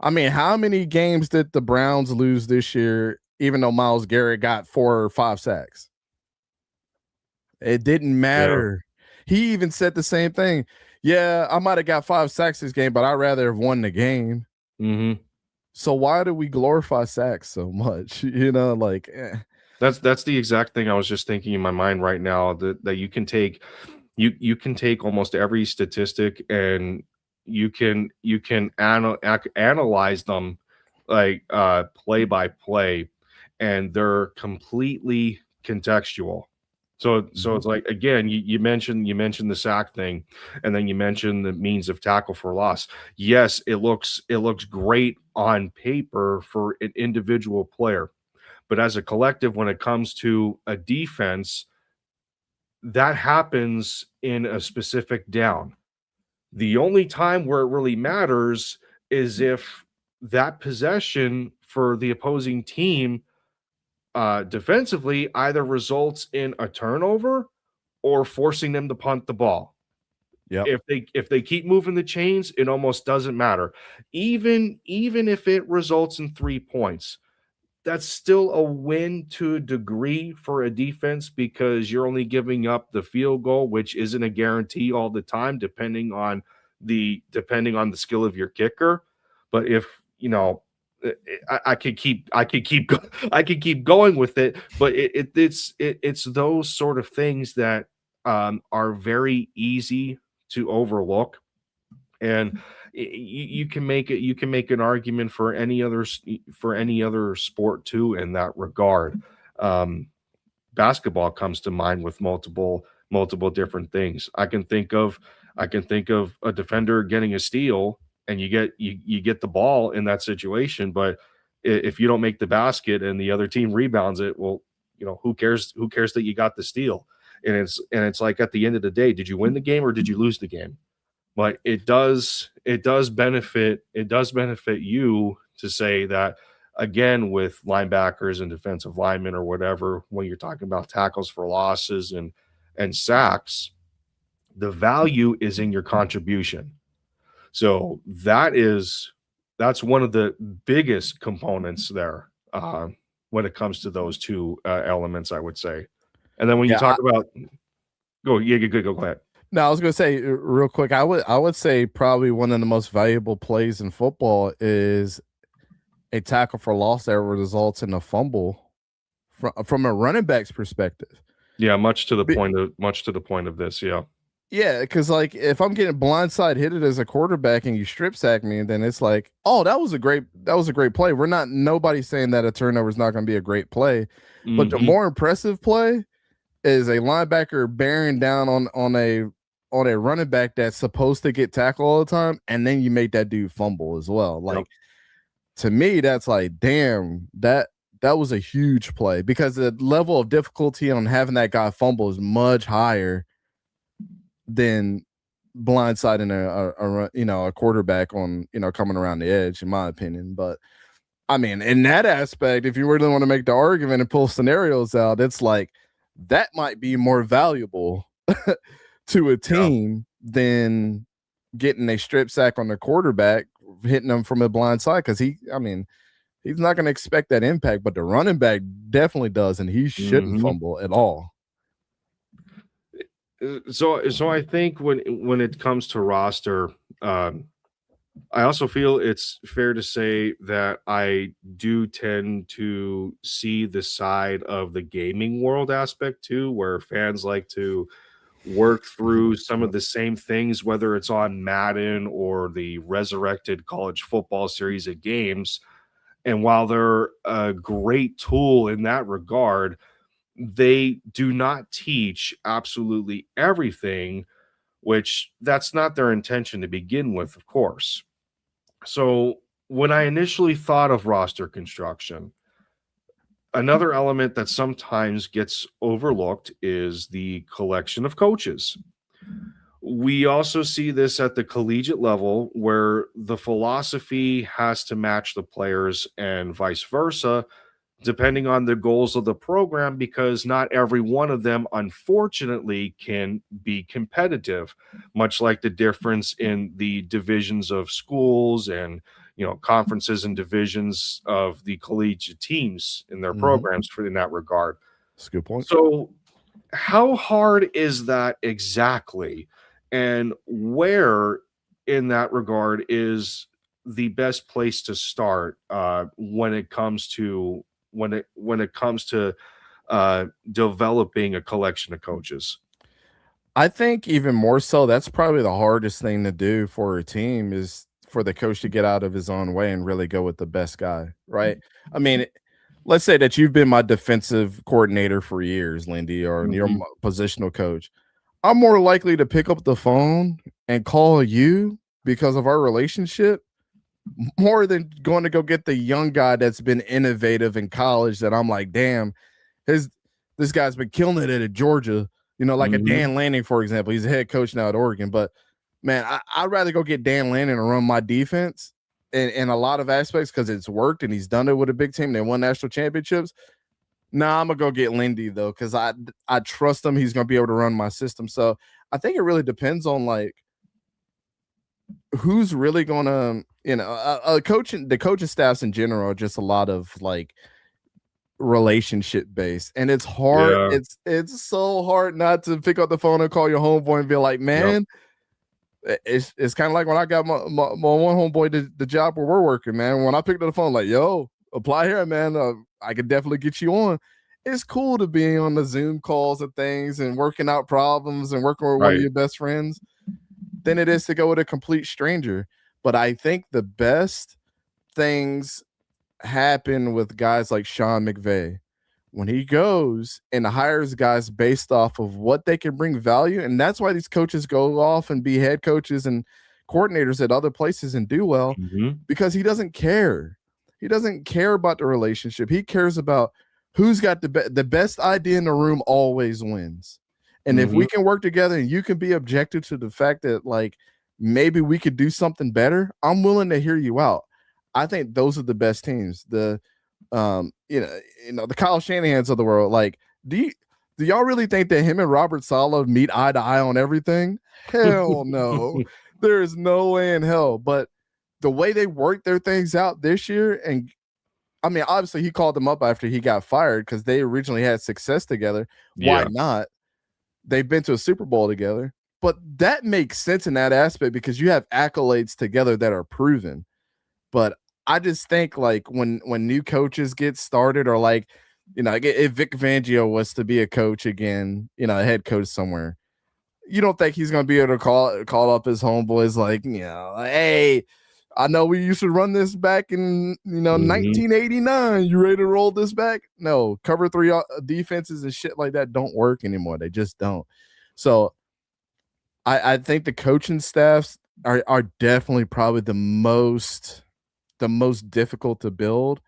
I mean, how many games did the Browns lose this year, even though Myles Garrett got 4 or 5 sacks? It didn't Yeah. matter. He even said the same thing. Yeah, I might have got 5 sacks this game, but I'd rather have won the game. Mm-hmm. So why do we glorify sacks so much? You know, like, That's the exact thing I was just thinking in my mind right now, that you can take almost every statistic, and you can analyze them like play by play, and they're completely contextual. So Mhm. it's like, again, you mentioned the sack thing, and then you mentioned the means of tackle for loss. Yes, it looks great on paper for an individual player, but as a collective, when it comes to a defense, that happens in a specific down. The only time where it really matters is if that possession for the opposing team, defensively, either results in a turnover or forcing them to punt the ball. Yep. If they keep moving the chains, it almost doesn't matter. Even if it results in 3 points, that's still a win to a degree for a defense because you're only giving up the field goal, which isn't a guarantee all the time, depending on the skill of your kicker. But if you know, I could keep I could keep going with it, but it's those sort of things that are very easy to overlook, and you can make an argument for any other sport too in that regard. Um, Basketball comes to mind with multiple different things. I can think of a defender getting a steal and you get the ball in that situation, but if you don't make the basket and the other team rebounds it, well, who cares that you got the steal? And it's like at the end of the day, did you win the game or did you lose the game? But it does benefit you to say that again with linebackers and defensive linemen or whatever when you're talking about tackles for losses and sacks, the value is in your contribution. So that's one of the biggest components there when it comes to those two elements, I would say. And then when you Yeah, talk about go ahead. No, I was gonna say real quick. I would say probably one of the most valuable plays in football is a tackle for loss that results in a fumble from a running back's perspective. Yeah, much to the point of this. Yeah, Yeah, because like if I'm getting blindside hit it as a quarterback and you strip sack me, then it's like, oh, that was a great play. Nobody's saying that a turnover is not going to be a great play, but the more impressive play is a linebacker bearing down on a running back that's supposed to get tackled all the time, and then you make that dude fumble as well. Like to me, that's like, damn, that was a huge play because the level of difficulty on having that guy fumble is much higher than blindsiding a quarterback on coming around the edge, in my opinion. But I mean, in that aspect, if you really want to make the argument and pull scenarios out, it's like that might be more valuable to a team than getting a strip sack on the quarterback, hitting them from a blind side, because he's not going to expect that impact, but the running back definitely does, and he shouldn't fumble at all. So I think when it comes to roster, I also feel it's fair to say that I do tend to see the side of the gaming world aspect too, where fans like to work through some of the same things, whether it's on Madden or the resurrected college football series of games. And while they're a great tool in that regard, they do not teach absolutely everything, which that's not their intention to begin with, of course. So when I initially thought of roster construction, another element that sometimes gets overlooked is the collection of coaches. We also see this at the collegiate level where the philosophy has to match the players and vice versa, depending on the goals of the program, because not every one of them, unfortunately, can be competitive, much like the difference in the divisions of schools and conferences and divisions of the collegiate teams in their programs in that regard. That's a good point. So how hard is that exactly? And where in that regard is the best place to start when it comes to developing a collection of coaches? I think even more so, that's probably the hardest thing to do for a team is for the coach to get out of his own way and really go with the best guy, right? I mean, let's say that you've been my defensive coordinator for years, Lindy, or you're my positional coach. I'm more likely to pick up the phone and call you because of our relationship more than going to go get the young guy that's been innovative in college that I'm like, damn, this guy's been killing it at Georgia, like a Dan Lanning, for example. He's a head coach now at Oregon. But, man, I'd rather go get Dan Lanning and run my defense in a lot of aspects because it's worked and he's done it with a big team. They won national championships. Nah, I'm going to go get Lindy, though, because I trust him. He's going to be able to run my system. So I think it really depends on like who's really gonna, the coaching staffs in general are just a lot of like relationship based, and it's hard. Yeah. It's so hard not to pick up the phone and call your homeboy and be like, Yep. man, it's kind of like when I got my one homeboy the job where we're working, man. When I picked up the phone, like, yo, apply here, man. I could definitely get you on. It's cool to be on the Zoom calls and things and working out problems and working with one of Right. your best friends than it is to go with a complete stranger. But I think the best things happen with guys like Sean McVay when he goes and hires guys based off of what they can bring value. And that's why these coaches go off and be head coaches and coordinators at other places and do well, because he doesn't care. He doesn't care about the relationship. He cares about who's got the best idea in the room always wins. And if we can work together and you can be objective to the fact that like maybe we could do something better, I'm willing to hear you out. I think those are the best teams. The the Kyle Shanahans of the world. Like, do y'all really think that him and Robert Saleh meet eye to eye on everything? Hell no. There is no way in hell. But the way they worked their things out this year, and I mean, obviously he called them up after he got fired because they originally had success together. Why not? They've been to a Super Bowl together. But that makes sense in that aspect because you have accolades together that are proven. But I just think like when new coaches get started, or like, if Vic Fangio was to be a coach again, a head coach somewhere, you don't think he's going to be able to call up his homeboys like, hey, I know we used to run this back in 1989. You ready to roll this back? No, cover three defenses and shit like that don't work anymore. They just don't. So I think the coaching staffs are definitely probably the most difficult to build,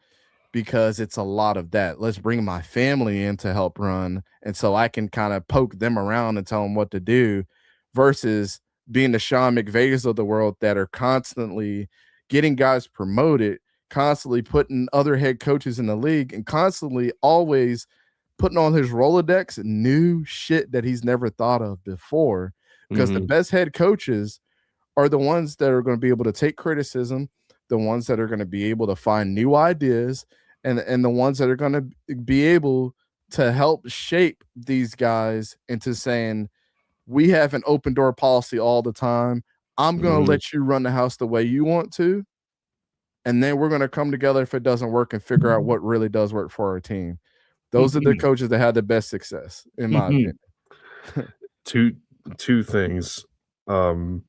because it's a lot of that. Let's bring my family in to help run, and so I can kind of poke them around and tell them what to do, versus being the Sean McVays of the world that are constantly getting guys promoted, constantly putting other head coaches in the league, and constantly always putting on his Rolodex new shit that he's never thought of before. Because the best head coaches are the ones that are going to be able to take criticism, the ones that are going to be able to find new ideas, and the ones that are going to be able to help shape these guys into saying, we have an open door policy all the time. I'm going to let you run the house the way you want to. And then we're going to come together if it doesn't work and figure out what really does work for our team. Those are the coaches that had the best success, in my opinion. Two things. For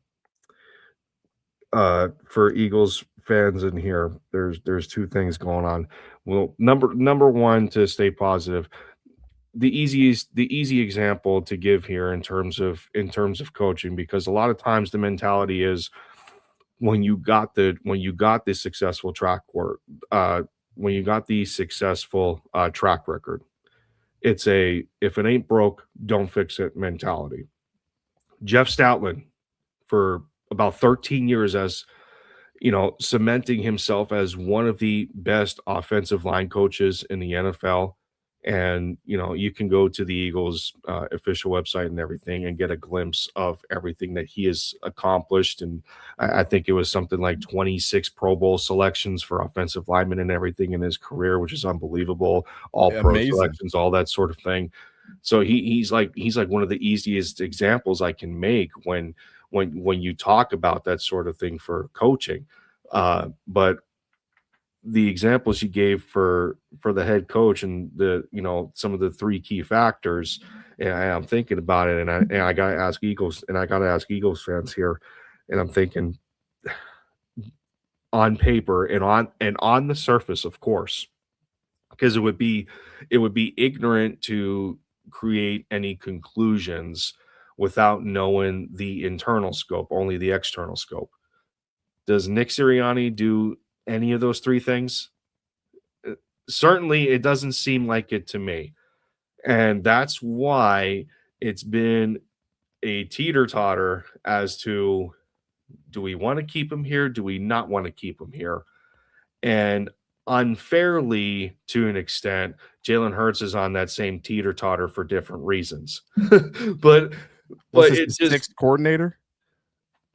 Eagles fans in here, there's two things going on. Well, number one, to stay positive, the easy example to give here in terms of coaching, because a lot of times the mentality is when you got the successful track work, when you got the successful track record, it's a if it ain't broke, don't fix it mentality. Jeff Stoutland, for about 13 years, as cementing himself as one of the best offensive line coaches in the NFL. And, you can go to the Eagles official website and everything and get a glimpse of everything that he has accomplished. And I think it was something like 26 Pro Bowl selections for offensive linemen and everything in his career, which is unbelievable. All pro selections, all that sort of thing. So he's like one of the easiest examples I can make when you talk about that sort of thing for coaching. But the examples you gave for the head coach and some of the three key factors, and I'm thinking about it, and I got to ask Eagles fans here, and I'm thinking on paper and on the surface, of course, because it would be ignorant to create any conclusions without knowing the internal scope, only the external scope. Does Nick Sirianni do any of those three things? Certainly, it doesn't seem like it to me. And that's why it's been a teeter-totter as to, do we want to keep him here? Do we not want to keep him here? And unfairly, to an extent, Jalen Hurts is on that same teeter-totter for different reasons. But Was but this it the just, sixth coordinator?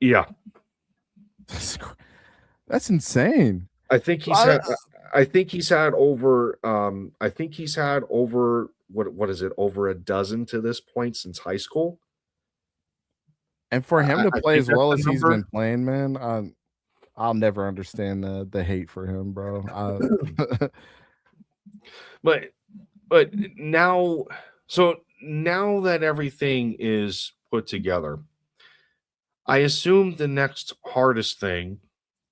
yeah, That's insane. I think he's I, had. I think he's had over. I think he's had over what is it? Over a dozen to this point since high school. and for him to I play think as that's well the as he's been number. playing, man, I'll never understand the hate for him, bro. But now, so now that everything is put together, I assume the next hardest thing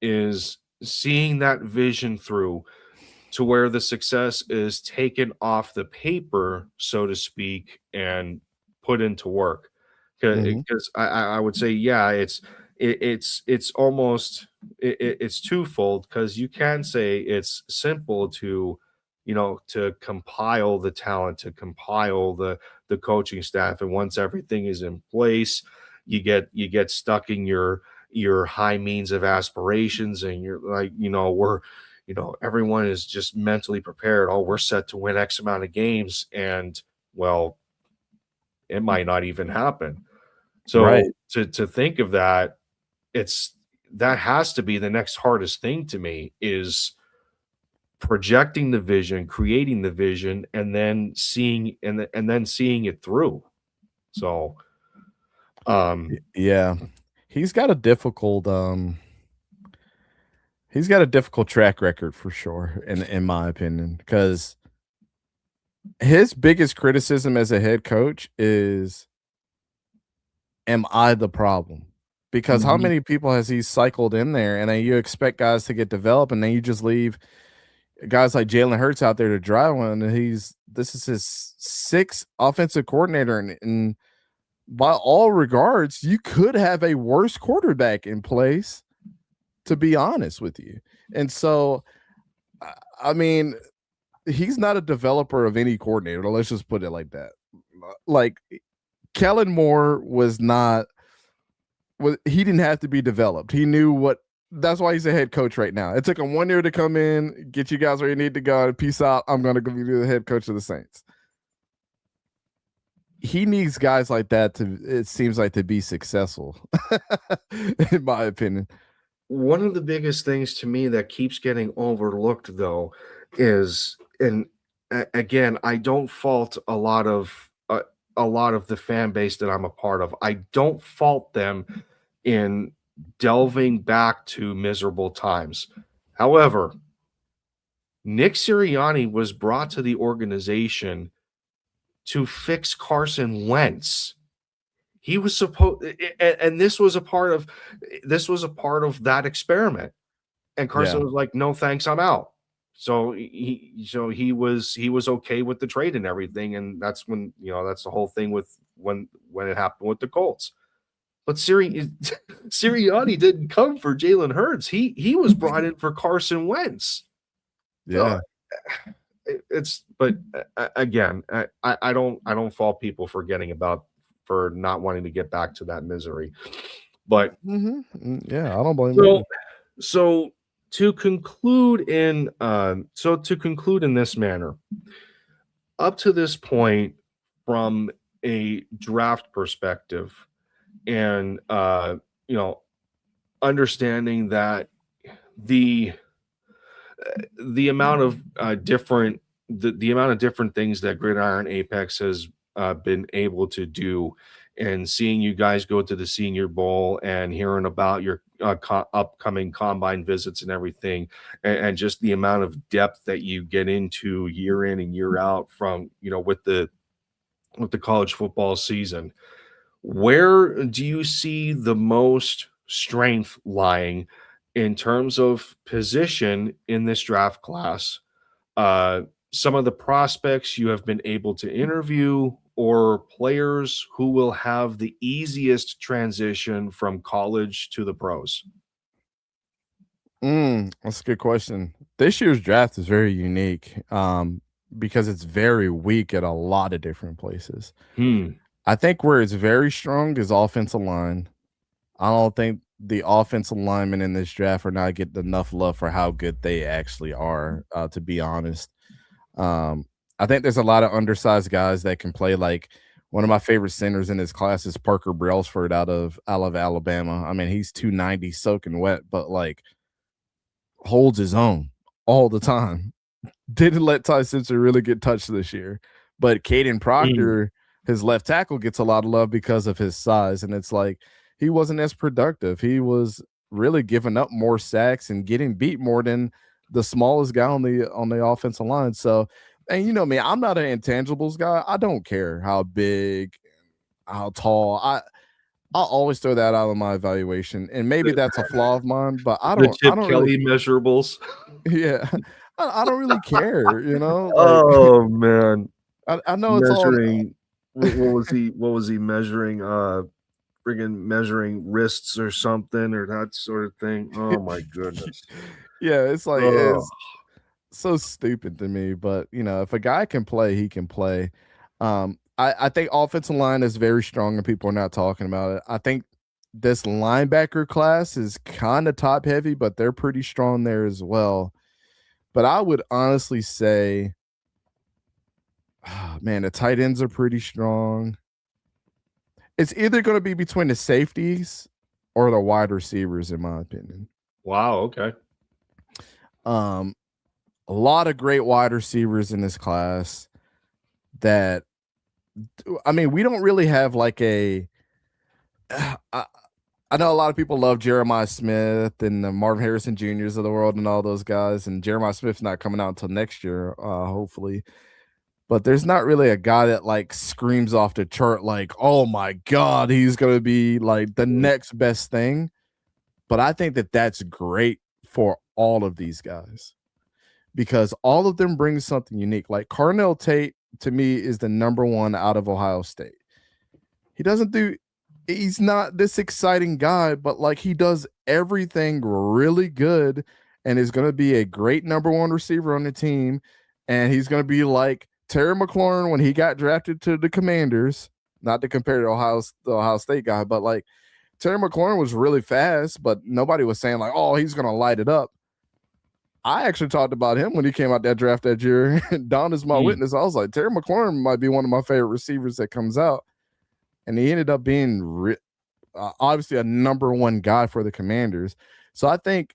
is seeing that vision through to where the success is taken off the paper, so to speak, and put into work. Mhm. Because I would say, yeah, it's almost it's twofold because you can say it's simple to, to compile the talent, to compile the coaching staff, and once everything is in place, you get stuck in your high means of aspirations, and you're like, everyone is just mentally prepared. Oh, we're set to win X amount of games. And well, it might not even happen. Right. So to think of that, that has to be the next hardest thing to me is projecting the vision, creating the vision, and then seeing it through. So Yeah. He's got a difficult, he's got a difficult track record for sure, in my opinion, because his biggest criticism as a head coach is, am I the problem? Because how mhm. many people has he cycled in there, and then you expect guys to get developed, and then you just leave guys like Jalen Hurts out there to dry one, and this is his sixth offensive coordinator, and by all regards, you could have a worse quarterback in place, to be honest with you. And so, I mean, he's not a developer of any coordinator. Let's just put it like that. Like Kellen Moore he didn't have to be developed. He knew what. That's why he's a head coach right now. It took him 1 year to come in, get you guys where you need to go. Peace out. I'm going to be the head coach of the Saints. He needs guys like that it seems like, to be successful, in my opinion. One of the biggest things to me that keeps getting overlooked, though, is, and again, I don't fault a lot of the fan base that I'm a part of. I don't fault them in delving back to miserable times. However, Nick Sirianni was brought to the organization to fix Carson Wentz. He was supposed, and this was a part of that experiment. And Yeah. Carson was like, "No, thanks, I'm out." So he was okay with the trade and everything, and that's when, that's the whole thing with when it happened with the Colts. But Sirianni didn't come for Jalen Hurts. He was brought in for Carson Wentz. So Yeah. it's but again, I don't fault people for not wanting to get back to that misery. But Yeah, I don't blame him so either. so to conclude in this manner, up to this point, from a draft perspective, and understanding that the the amount of different things that Gridiron Apex has been able to do, and seeing you guys go to the Senior Bowl and hearing about your upcoming combine visits and everything, and just the amount of depth that you get into year in and year out from, with the college football season. Where do you see the most strength lying in terms of position in this draft class? Uh, some of the prospects you have been able to interview, or players who will have the easiest transition from college to the pros? That's a good question. This year's draft is very unique, because it's very weak at a lot of different places. Hmm. I think where it's very strong is offensive line. I don't think the offensive linemen in this draft are not getting enough love for how good they actually are, to be honest. I think there's a lot of undersized guys that can play, like One of my favorite centers in his class is Parker Brailsford out of Alabama. I mean, he's 290 soaking wet, but like holds his own all the time. Didn't let Ty Simpson really get touched this year. But Caden Proctor, his left tackle, gets a lot of love because of his size. And it's like he wasn't as productive. He was really giving up more sacks and getting beat more than the smallest guy on the offensive line. So, and you know me, I'm not an intangibles guy. I don't care how big, how tall. I'll always throw that out of my evaluation. And maybe that's a flaw of mine, but I don't Kelly really measurables. yeah. I don't really care, you know. Like, oh man, I know it's measuring. What was he measuring? Friggin' measuring wrists or something or that sort of thing. Oh my goodness. Yeah, it's like it's so stupid to me. But you know, if a guy can play, he can play. I think offensive line is very strong and people are not talking about it. I think this linebacker class is kind of top heavy, but they're pretty strong there as well. But I would honestly say, man, the tight ends are pretty strong. It's either going to be between the safeties or the wide receivers, in my opinion. Wow. Okay. A lot of great wide receivers in this class that, I mean, we don't really have like a, I know a lot of people love Jeremiah Smith and the Marvin Harrison Jr.'s of the world and all those guys. And Jeremiah Smith's not coming out until next year, hopefully. But there's not really a guy that like screams off the chart like, oh my God, he's going to be like the next best thing. But I think that that's great for all of these guys because all of them bring something unique. Like Carnell Tate, to me, is the number one out of Ohio State. He's not this exciting guy, but like he does everything really good and is going to be a great number one receiver on the team. And he's going to be like Terry McLaurin when he got drafted to the Commanders, not to compare to the Ohio State guy, but like Terry McLaurin was really fast, but nobody was saying like, oh, he's going to light it up. I actually talked about him when he came out that draft that year. Don is my witness. I was like, Terry McLaurin might be one of my favorite receivers that comes out. And he ended up being obviously a number one guy for the Commanders. So I think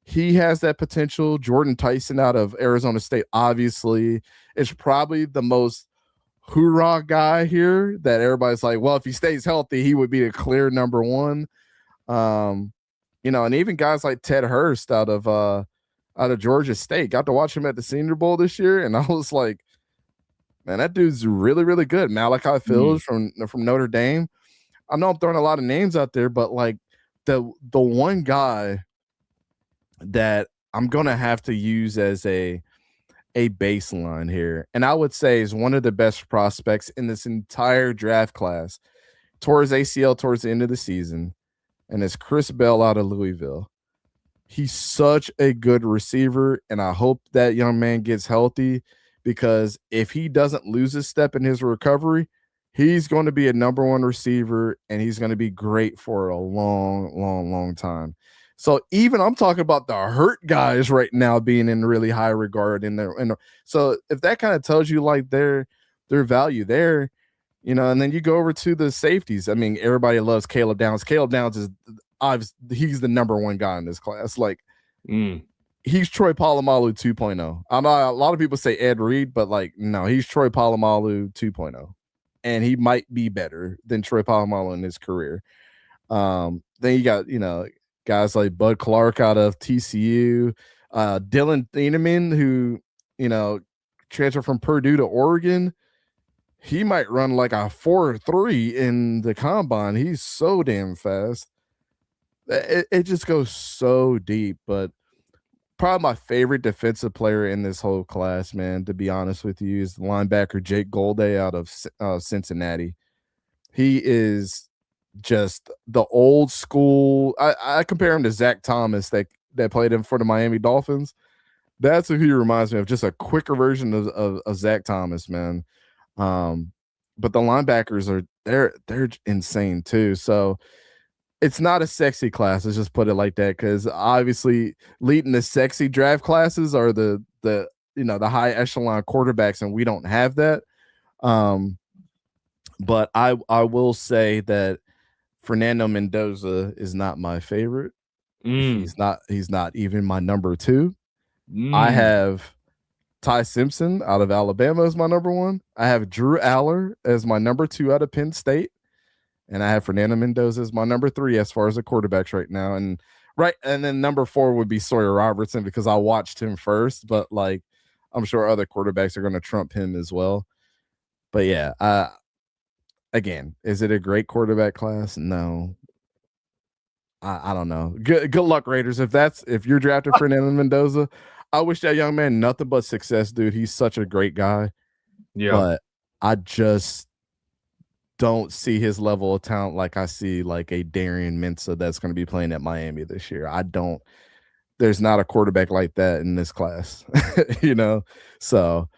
he has that potential. Jordan Tyson out of Arizona State, obviously, is probably the most hoorah guy here that everybody's like, well, if he stays healthy, he would be a clear number one. You know, and even guys like Ted Hurst out of Georgia State, got to watch him at the Senior Bowl this year, and I was like, man, that dude's really, really good. Malachi Fields from Notre Dame. I know I'm throwing a lot of names out there, but like the one guy that I'm gonna have to use as a baseline here, and I would say is one of the best prospects in this entire draft class, tore his ACL towards the end of the season, and it's Chris Bell out of Louisville. He's such a good receiver, and I hope that young man gets healthy. Because if he doesn't lose a step in his recovery, he's going to be a number one receiver and he's going to be great for a long, long, long time. So even I'm talking about the hurt guys right now being in really high regard in there. And so if that kind of tells you like their value there, you know, and then you go over to the safeties. I mean, everybody loves Caleb Downs. Caleb Downs he's the number one guy in this class. Like, he's Troy Polamalu 2.0. I know a lot of people say Ed Reed, but like, no, he's Troy Polamalu 2.0. And he might be better than Troy Polamalu in his career. Then you got, you know, guys like Bud Clark out of TCU, Dylan Thieneman, who, you know, transferred from Purdue to Oregon. He might run like a 4.3 in the combine. He's so damn fast. It just goes so deep, but probably my favorite defensive player in this whole class, man, to be honest with you, is the linebacker Jake Golday out of Cincinnati. He is just the old school. I compare him to Zach Thomas that played him for the Miami Dolphins. That's who he reminds me of, just a quicker version of Zach Thomas, man. But the linebackers they're insane too. So it's not a sexy class. Let's just put it like that, because obviously leading the sexy draft classes are the high echelon quarterbacks, and we don't have that. But I will say that Fernando Mendoza is not my favorite. Mm, He's not even my number 2. I mm. have Ty Simpson out of Alabama as my number 1. I have Drew Aller as my number 2 out of Penn State. And I have Fernando Mendoza as my number 3 as far as the quarterbacks right now. And then number 4 would be Sawyer Robertson because I watched him first, but like I'm sure other quarterbacks are going to trump him as well. But yeah, again, is it a great quarterback class? No. I don't know. Good luck, Raiders. If you're drafted Fernando Mendoza, I wish that young man nothing but success, dude. He's such a great guy, Yeah. but I just don't see his level of talent like I see like a Darian Mensah that's going to be playing at Miami this year. I don't. There's not a quarterback like that in this class, So,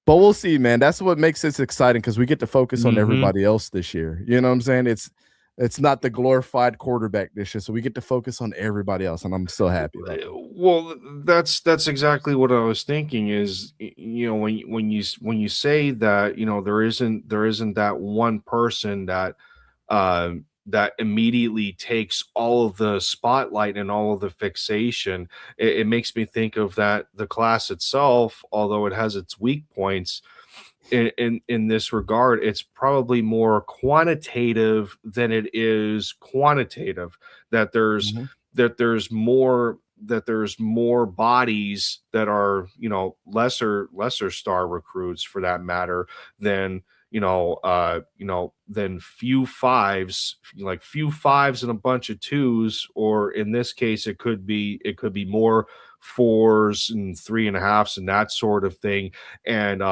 but we'll see, man. That's what makes this exciting because we get to focus on Mhm. everybody else this year. You know what I'm saying? It's not the glorified quarterback this year, so we get to focus on everybody else, and I'm so happy about that. Well, that's exactly what I was thinking is, when you say that, there isn't that one person that immediately takes all of the spotlight and all of the fixation. It makes me think of that the class itself, although it has its weak points, in this regard, it's probably more quantitative than it is quantitative. That there's Mhm. that there's more bodies that are, lesser star recruits for that matter, than than few fives and a bunch of twos, or in this case it could be more fours and three and a halves and that sort of thing. And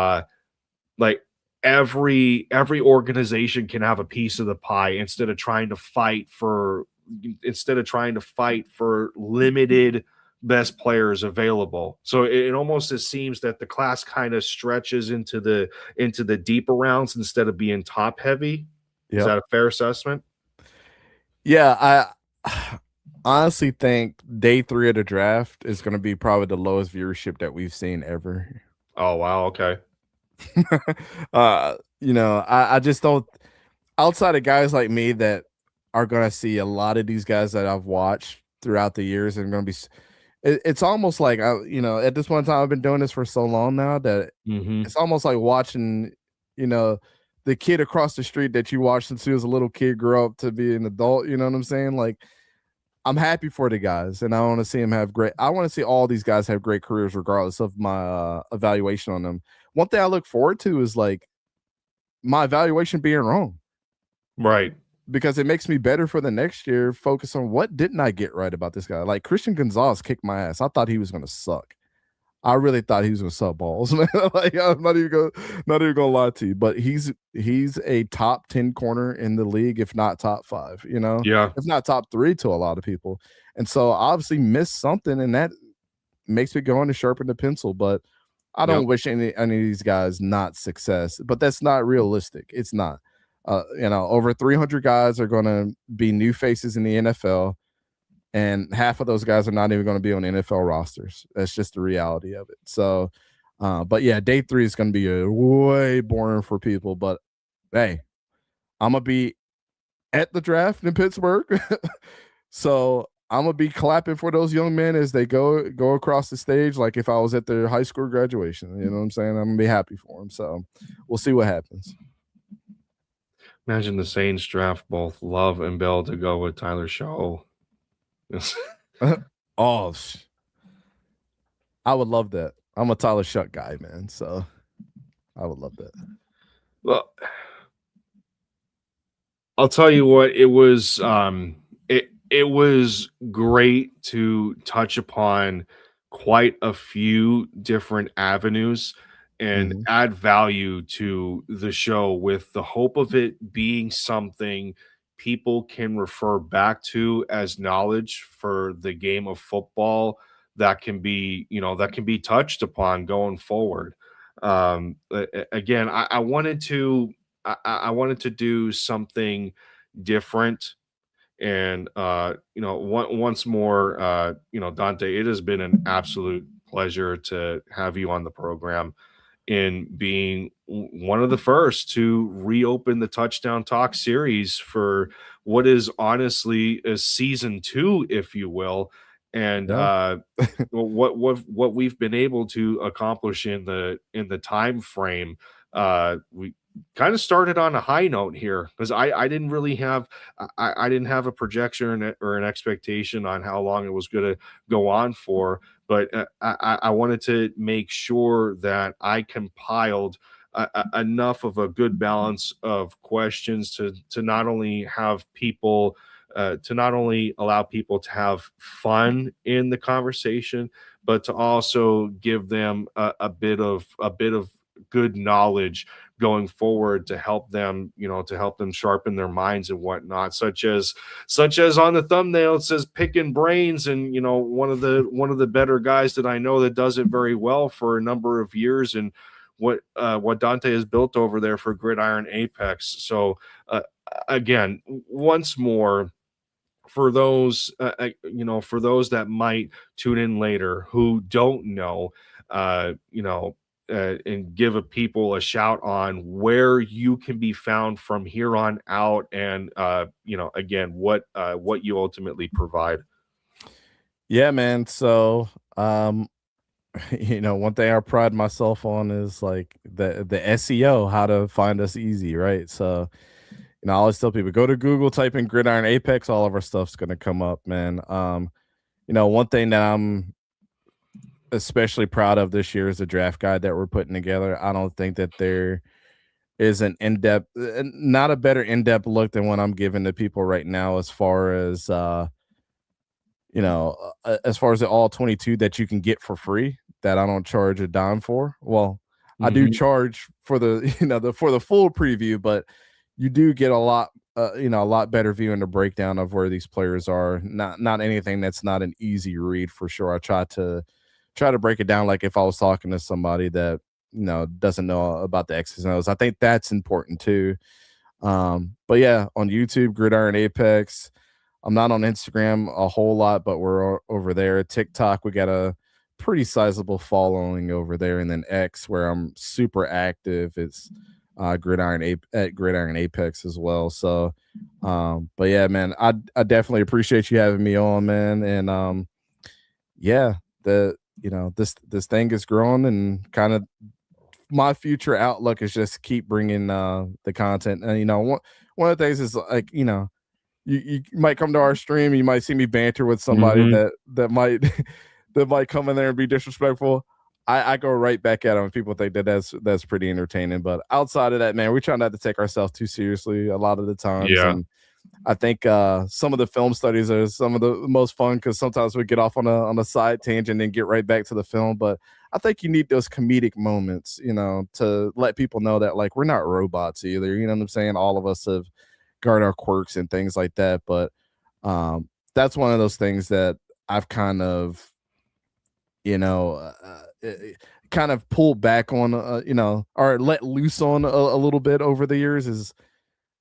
like every organization can have a piece of the pie, instead of trying to fight for limited best players available. So it almost it seems that the class kind of stretches into the deeper rounds instead of being top heavy. Is Yep. that a fair assessment? Yeah, I honestly think day 3 of the draft is going to be probably the lowest viewership that we've seen ever. Oh wow, okay. I just don't outside of guys like me that are gonna see a lot of these guys that I've watched throughout the years and gonna be it's almost like at this one time I've been doing this for so long now that Hmm. it's almost like watching, you know, the kid across the street that you watched since he was a little kid grow up to be an adult, you know what I'm saying? Like I'm happy for the guys, and I want to see him have great. I want to see all these guys have great careers, regardless of my evaluation on them. One thing I look forward to is like my evaluation being wrong Right. because it makes me better for the next year. Focus on what didn't I get right about this guy. Like Christian Gonzalez kicked my ass. I thought he was going to suck. I really thought he was gonna suck balls, man. Like I'm not even gonna lie to you, but he's a top 10 corner in the league, if not top 5, Yeah. if not top 3 to a lot of people. And so obviously missed something, and that makes me go on to sharpen the pencil. But I Yep. don't wish any of these guys not success, but that's not realistic. It's not. Over 300 guys are gonna be new faces in the NFL, and half of those guys are not even going to be on NFL rosters. That's just the reality of it. So, but yeah, day 3 is going to be way boring for people. But hey, I'm gonna be at the draft in Pittsburgh, so I'm gonna be clapping for those young men as they go across the stage, like if I was at their high school graduation. You know what I'm saying? I'm gonna be happy for them. So we'll see what happens. Imagine the Saints draft both Love and Bell to go with Tyler Shaw. Oh, I would love that. I'm a Tyler Shuck guy, man. So I would love that. Well, I'll tell you what, it was great to touch upon quite a few different avenues and Mhm. add value to the show with the hope of it being something people can refer back to as knowledge for the game of football that can be touched upon going forward. Again, I wanted to I wanted to do something different. And once more, Dante, it has been an absolute pleasure to have you on the program. in being one of the first to reopen the Touchdown Talk series for what is honestly a season 2, if you will. And Yeah. what we've been able to accomplish in the time frame, we kind of started on a high note here, because I didn't really have I didn't have a projection or an expectation on how long it was going to go on for, but I wanted to make sure that I compiled enough of a good balance of questions to not only have people to not only allow people to have fun in the conversation, but to also give them a bit of good knowledge going forward to help them, to help them sharpen their minds and whatnot, such as on the thumbnail it says picking brains, and one of the better guys that I know that does it very well for a number of years, and what Dante has built over there for Gridiron Apex. So again, once more, for those that might tune in later who don't know, and give a people a shout on where you can be found from here on out, and again, what you ultimately provide. Yeah, man. So, one thing I pride myself on is like the SEO, how to find us easy, right? So, I always tell people go to Google, type in Gridiron Apex, all of our stuff's gonna come up, man. One thing that I'm especially proud of this year is the draft guide that we're putting together. I don't think that there is an in-depth, not a better in-depth look than what I'm giving to people right now, as far as the all 22 that you can get for free, that I don't charge a dime for. Well, I do charge for the for the full preview, but you do get a lot better view and the breakdown of where these players are. Not anything that's not an easy read, for sure. I try to break it down like if I was talking to somebody that doesn't know about the X's and O's. I think that's important too. But yeah, on YouTube, Gridiron Apex. I'm not on Instagram a whole lot, but we're over there. TikTok, we got a pretty sizable following over there, and then X, where I'm super active. It's at Gridiron Apex as well. So, but yeah, man, I definitely appreciate you having me on, man. And yeah, this thing is growing, and kind of my future outlook is just keep bringing the content. And one of the things is like you might come to our stream, you might see me banter with somebody that might that might come in there and be disrespectful. I go right back at them. People think that's pretty entertaining, but outside of that, man, we try not to take ourselves too seriously a lot of the times. Yeah. And I think some of the film studies are some of the most fun, because sometimes we get off on a side tangent and get right back to the film. But I think you need those comedic moments, to let people know that like we're not robots either. You know what I'm saying? All of us have got our quirks and things like that. But that's one of those things that I've kind of, kind of pulled back on, or let loose on a little bit over the years. Is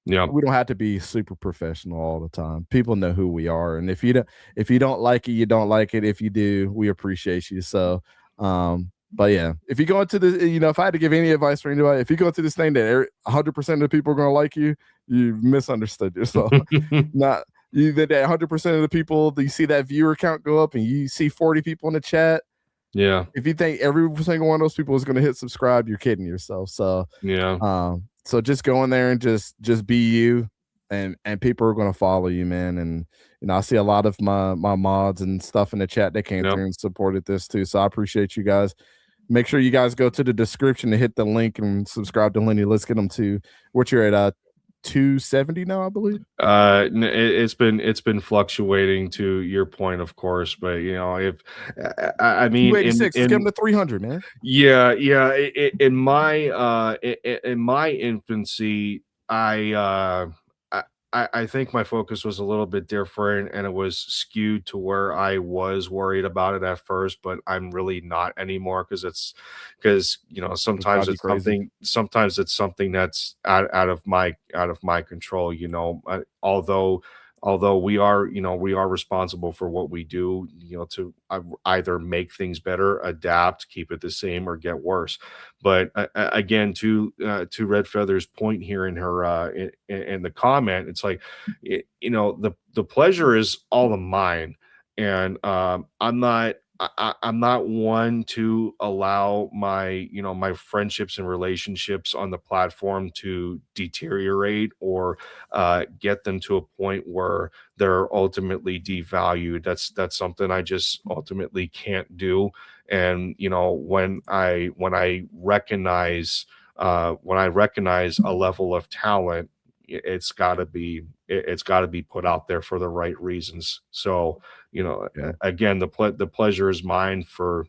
Yeah. we don't have to be super professional all the time. People know who we are, and if you don't like it, you don't like it. If you do, we appreciate you. So, but yeah, if you go into this, if I had to give any advice for anybody, if you go into this thing that 100% of the people are going to like you, you've misunderstood yourself. Not you, that 100% of the people, you see that viewer count go up and you see 40 people in the chat. Yeah. If you think every single one of those people is going to hit subscribe, you're kidding yourself. So yeah. So just go in there and just be you, and people are going to follow you, man. And I see a lot of my mods and stuff in the chat that came through and supported this too. So I appreciate you guys. Make sure you guys go to the description to hit the link and subscribe to Lenny. Let's get them to what you're at 270 now, I believe. It's been fluctuating, to your point, of course, but if I mean 286, let's get them to 300, man. Yeah. In my infancy, I think my focus was a little bit different, and it was skewed to where I was worried about it at first, but I'm really not anymore, because sometimes it's something that's out of my control. Although although we are, we are responsible for what we do, to either make things better, adapt, keep it the same, or get worse. But again, to Red Feather's point here in her in the comment, it's like, the pleasure is all of mine, and I'm not one to allow my, my friendships and relationships on the platform to deteriorate, or get them to a point where they're ultimately devalued. That's something I just ultimately can't do. And when I recognize a level of talent, it's got to be put out there for the right reasons. So, Yeah. again, the pleasure is mine for,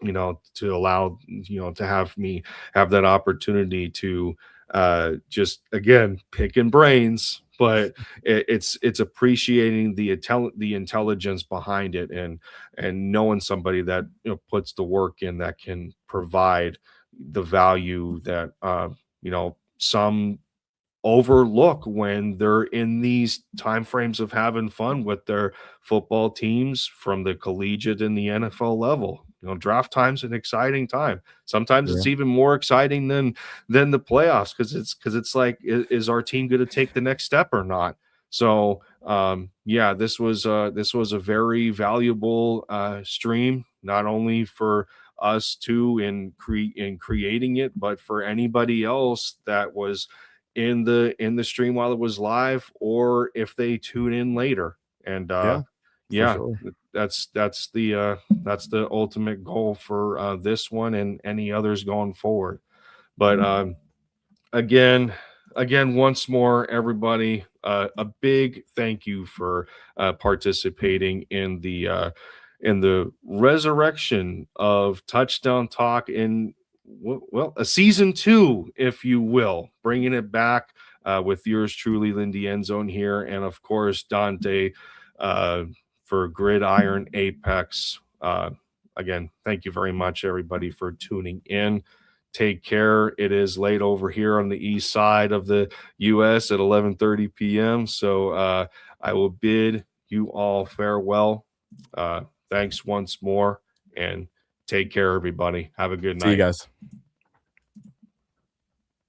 to allow, to have me have that opportunity to just, again, picking brains, but it's appreciating the intelligence behind it, and knowing somebody that, puts the work in, that can provide the value that, some overlook when they're in these time frames of having fun with their football teams from the collegiate and the NFL level. Draft time's an exciting time. Sometimes Yeah. it's even more exciting than the playoffs, because it's like, is our team going to take the next step or not? So yeah, this was a very valuable stream, not only for us two in creating it, but for anybody else that was in the stream while it was live, or if they tune in later. And Yeah, for yeah, sure. that's the ultimate goal for this one and any others going forward. But again once more, everybody, a big thank you for participating in the resurrection of Touchdown Talk, in, well, a season 2, if you will, bringing it back with yours truly, Lindy Endzone here, and of course Dante, uh, for Gridiron Apex. Again, thank you very much, everybody, for tuning in. Take care. It is late over here on the east side of the U.S. at 11:30 p.m. So I will bid you all farewell. Thanks once more, and take care, everybody. Have a good See you night. guys.